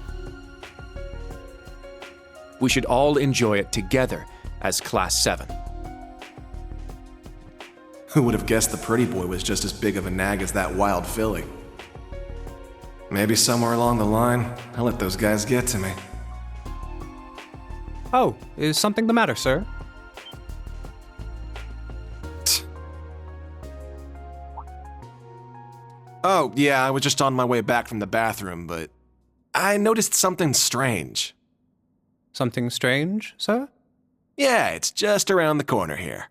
We should all enjoy it together as Class 7. Who would have guessed the pretty boy was just as big of a nag as that wild filly? Maybe somewhere along the line, I'll let those guys get to me. Oh, is something the matter, sir? Oh, yeah, I was just on my way back from the bathroom, but I noticed something strange. Something strange, sir? Yeah, it's just around the corner here.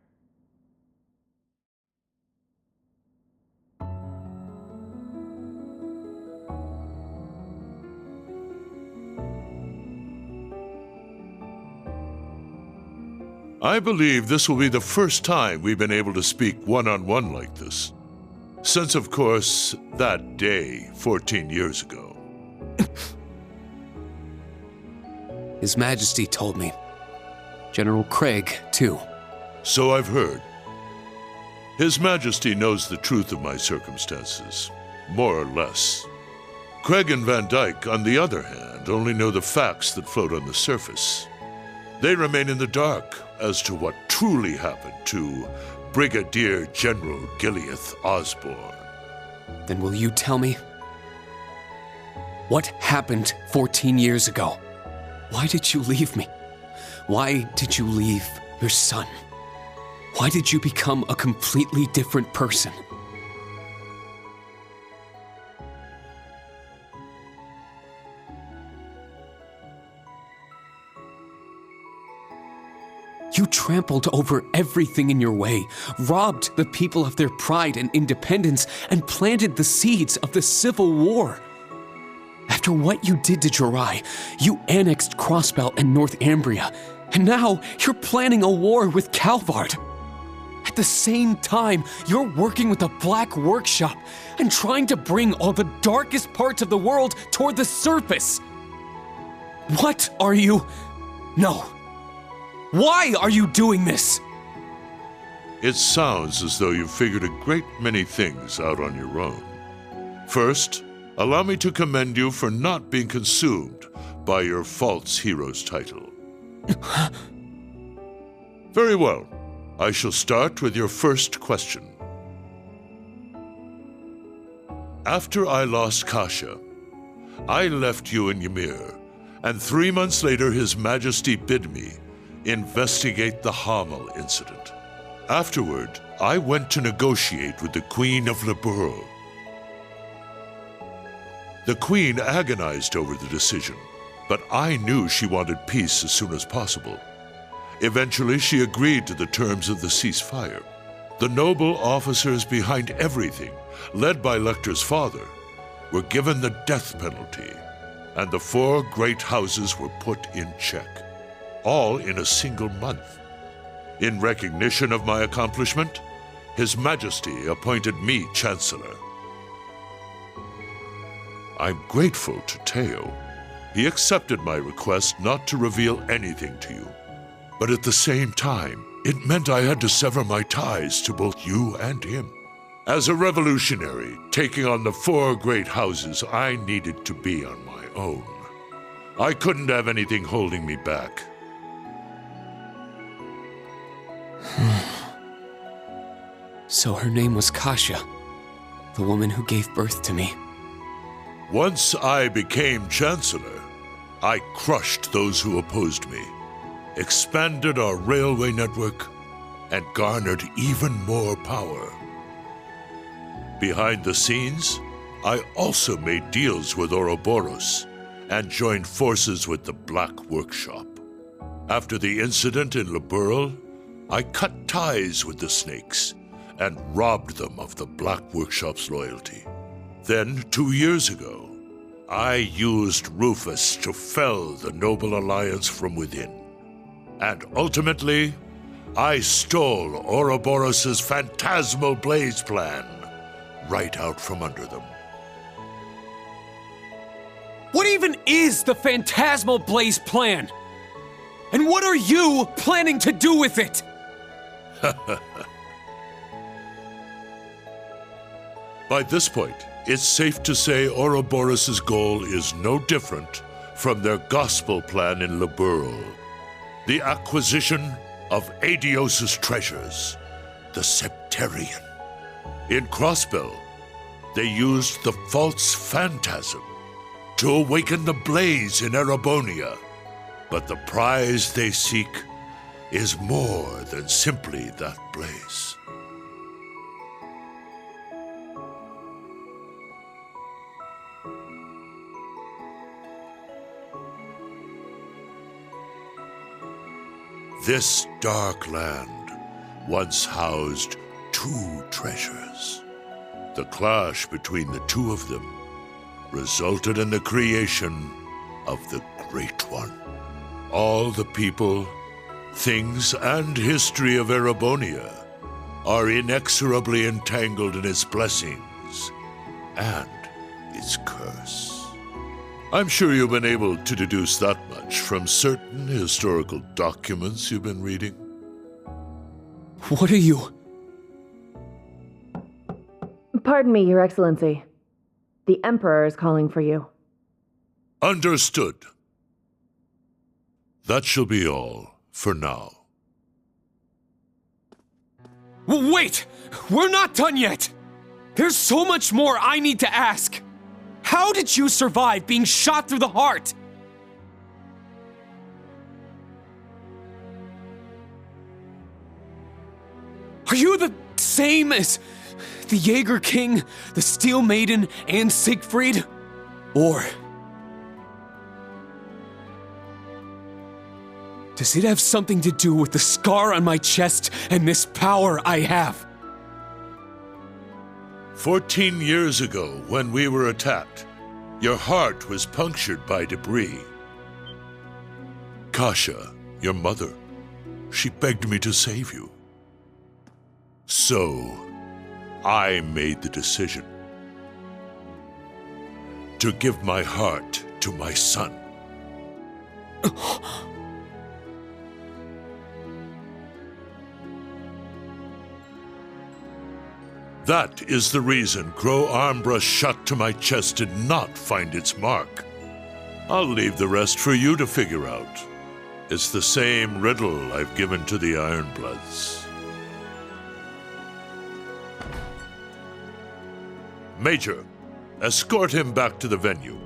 I believe this will be the first time we've been able to speak one-on-one like this. Since, of course, that day 14 years ago. His Majesty told me. General Craig, too. So I've heard. His Majesty knows the truth of my circumstances, more or less. Craig and Van Dyke, on the other hand, only know the facts that float on the surface. They remain in the dark as to what truly happened to Brigadier General Gileath Osborne. Then will you tell me? What happened 14 years ago? Why did you leave me? Why did you leave your son? Why did you become a completely different person? You trampled over everything in your way, robbed the people of their pride and independence, and planted the seeds of the Civil War. After what you did to Jirai, you annexed Crossbelt and Northumbria, and now you're planning a war with Calvard. At the same time, you're working with a black workshop and trying to bring all the darkest parts of the world toward the surface. What are you? No. Why are you doing this? It sounds as though you've figured a great many things out on your own. First, allow me to commend you for not being consumed by your false hero's title. Very well. I shall start with your first question. After I lost Kasha, I left you in Ymir, and 3 months later His Majesty bid me investigate the Hamel incident. Afterward, I went to negotiate with the Queen of Liberl. The Queen agonized over the decision, but I knew she wanted peace as soon as possible. Eventually, she agreed to the terms of the ceasefire. The noble officers behind everything, led by Lecter's father, were given the death penalty, and the 4 great houses were put in check. All in a single month. In recognition of my accomplishment, His Majesty appointed me Chancellor. I'm grateful to Teo. He accepted my request not to reveal anything to you. But at the same time, it meant I had to sever my ties to both you and him. As a revolutionary, taking on the 4 great houses, I needed to be on my own. I couldn't have anything holding me back. So her name was Kasha, the woman who gave birth to me. Once I became Chancellor, I crushed those who opposed me, expanded our railway network, and garnered even more power. Behind the scenes, I also made deals with Ouroboros and joined forces with the Black Workshop. After the incident in Liberl, I cut ties with the Snakes and robbed them of the Black Workshop's loyalty. Then, 2 years ago, I used Rufus to fell the Noble Alliance from within. And ultimately, I stole Ouroboros' phantasmal blaze plan right out from under them. What even is the Phantasmal Blaze plan? And what are you planning to do with it? By this point, it's safe to say Ouroboros' goal is no different from their gospel plan in Liberl. The acquisition of Adios' treasures, the Septarian. In Crossbell, they used the false phantasm to awaken the blaze in Erebonia. But the prize they seek is more than simply that blaze. This dark land once housed two treasures. The clash between the two of them resulted in the creation of the Great One. All the people, things, and history of Erebonia are inexorably entangled in its blessings and its curse. I'm sure you've been able to deduce that much from certain historical documents you've been reading. What are you? Pardon me, Your Excellency. The Emperor is calling for you. Understood. That shall be all for now. Wait! We're not done yet! There's so much more I need to ask! How did you survive being shot through the heart? Are you the same as the Jaeger King, the Steel Maiden, and Siegfried? Or does it have something to do with the scar on my chest and this power I have? 14 years ago, when we were attacked, your heart was punctured by debris. Kasha, your mother, she begged me to save you. So, I made the decision to give my heart to my son. That is the reason Crow Armbrush shot to my chest did not find its mark. I'll leave the rest for you to figure out. It's the same riddle I've given to the Ironbloods. Major, escort him back to the venue.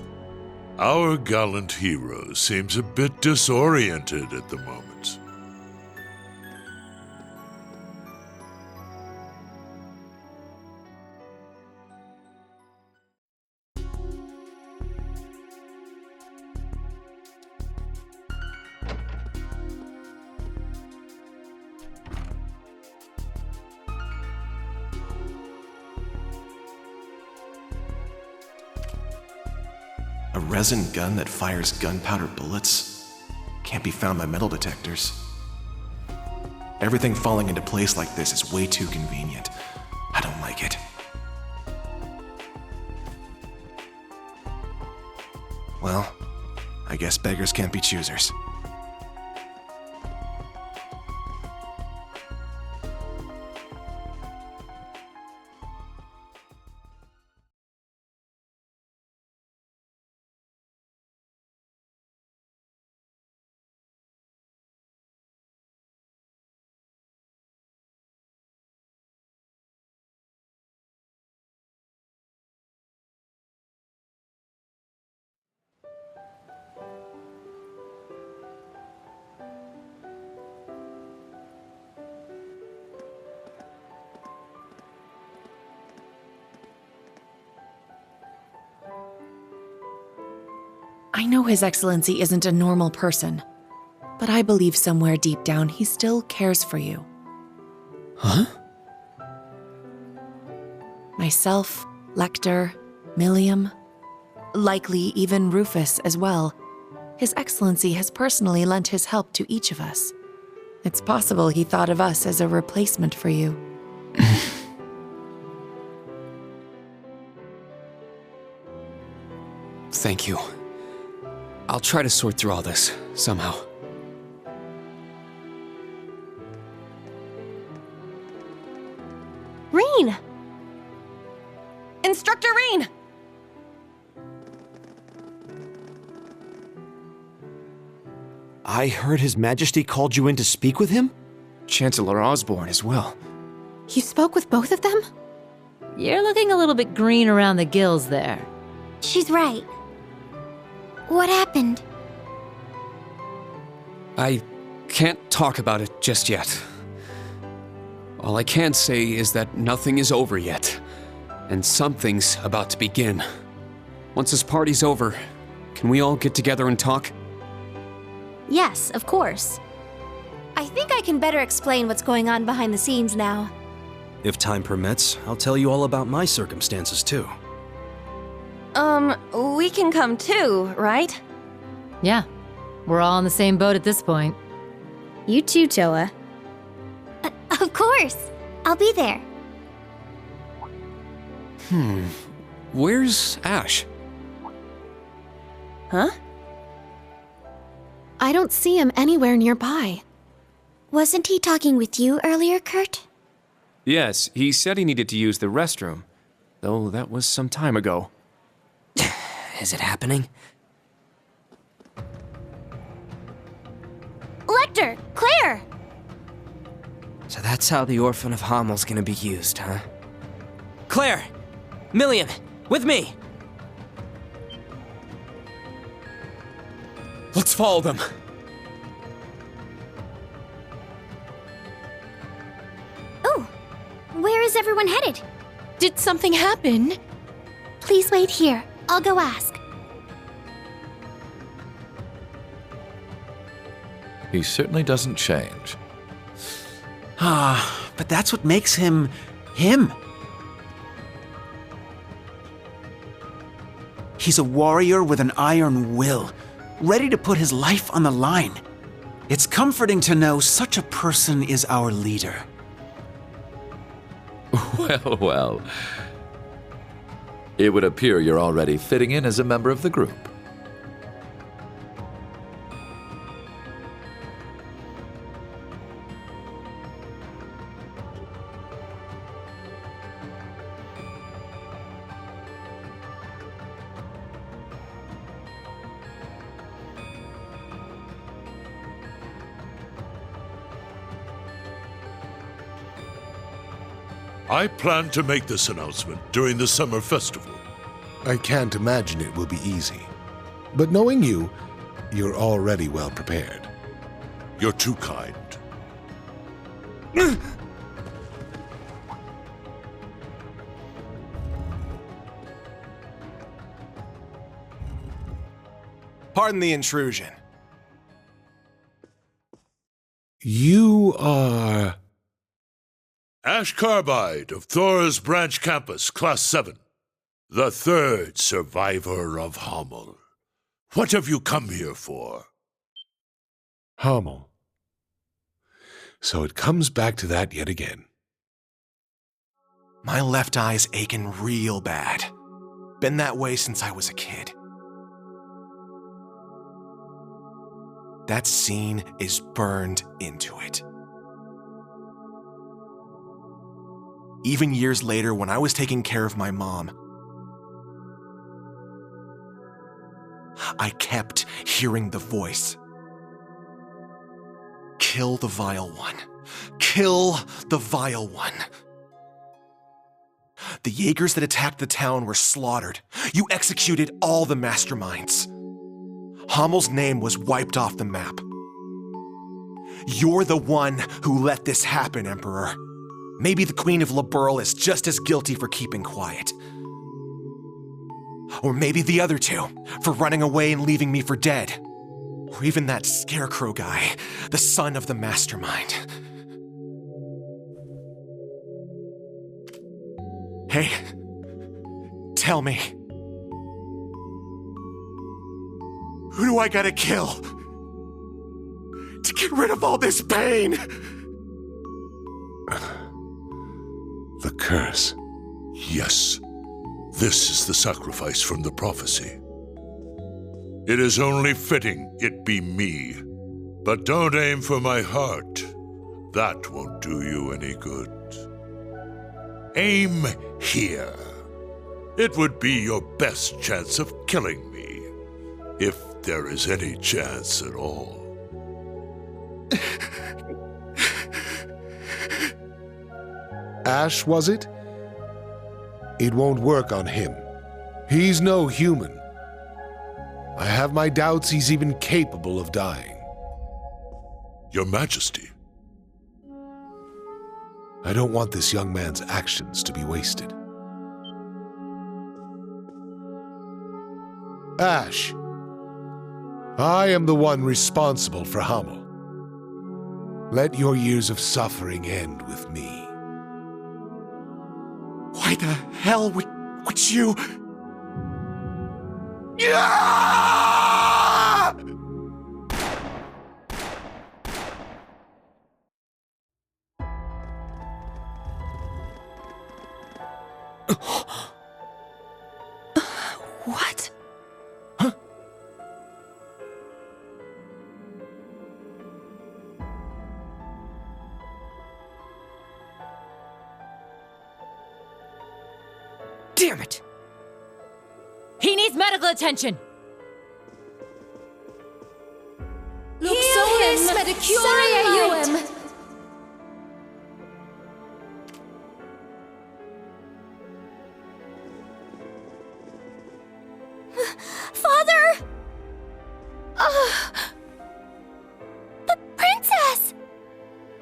Our gallant hero seems a bit disoriented at the moment. A resin gun that fires gunpowder bullets? Can't be found by metal detectors. Everything falling into place like this is way too convenient. I don't like it. Well, I guess beggars can't be choosers. I know His Excellency isn't a normal person, but I believe somewhere deep down he still cares for you. Huh? Myself, Lecter, Milliam, likely even Rufus as well. His Excellency has personally lent his help to each of us. It's possible he thought of us as a replacement for you. Thank you. I'll try to sort through all this, somehow. Rain! I heard His Majesty called you in to speak with him? Chancellor Osborne as well. You spoke with both of them? You're looking a little bit green around the gills there. She's right. What happened? I can't talk about it just yet. All I can say is that nothing is over yet, and something's about to begin. Once this party's over, can we all get together and talk? Yes, of course. I think I can better explain what's going on behind the scenes now. If time permits, I'll tell you all about my circumstances too. We can come too, right? Yeah, we're all in the same boat at this point. You too, Toa. Of course. I'll be there. Where's Ash? Huh? I don't see him anywhere nearby. Wasn't he talking with you earlier, Kurt? Yes, he said he needed to use the restroom, though that was some time ago. Is it happening? Lecter! Claire! So that's how the Orphan of Hammel's gonna be used, huh? Claire! Milliam! With me! Let's follow them. Oh, where is everyone headed? Did something happen? Please wait here. I'll go ask. He certainly doesn't change. But that's what makes him him. He's a warrior with an iron will, ready to put his life on the line. It's comforting to know such a person is our leader. Well, well. It would appear you're already fitting in as a member of the group. I plan to make this announcement during the summer festival. I can't imagine it will be easy. But knowing you, you're already well prepared. You're too kind. Pardon the intrusion. You are... Ash Carbide of Thor's Branch Campus, Class 7. The third survivor of Hammel. What have you come here for? Hammel. So it comes back to that yet again. My left eye's aching real bad. Been that way since I was a kid. That scene is burned into it. Even years later, when I was taking care of my mom, I kept hearing the voice. Kill the vile one. Kill the vile one. The Jaegers that attacked the town were slaughtered. You executed all the masterminds. Hammel's name was wiped off the map. You're the one who let this happen, Emperor. Maybe the Queen of Liberl is just as guilty for keeping quiet. Or maybe the other two, for running away and leaving me for dead. Or even that Scarecrow guy, the son of the mastermind. Hey, tell me. Who do I gotta kill to get rid of all this pain? The curse. Yes, this is the sacrifice from the prophecy. It is only fitting it be me. But don't aim for my heart. That won't do you any good. Aim here. It would be your best chance of killing me, if there is any chance at all. Ash, was it? It won't work on him. He's no human. I have my doubts he's even capable of dying. Your Majesty. I don't want this young man's actions to be wasted. Ash, I am the one responsible for Hamel. Let your years of suffering end with me. Why the hell would you... What? Damn it! He needs medical attention! Luxonis medicurium! Father! The princess!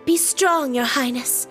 Be strong, Your Highness.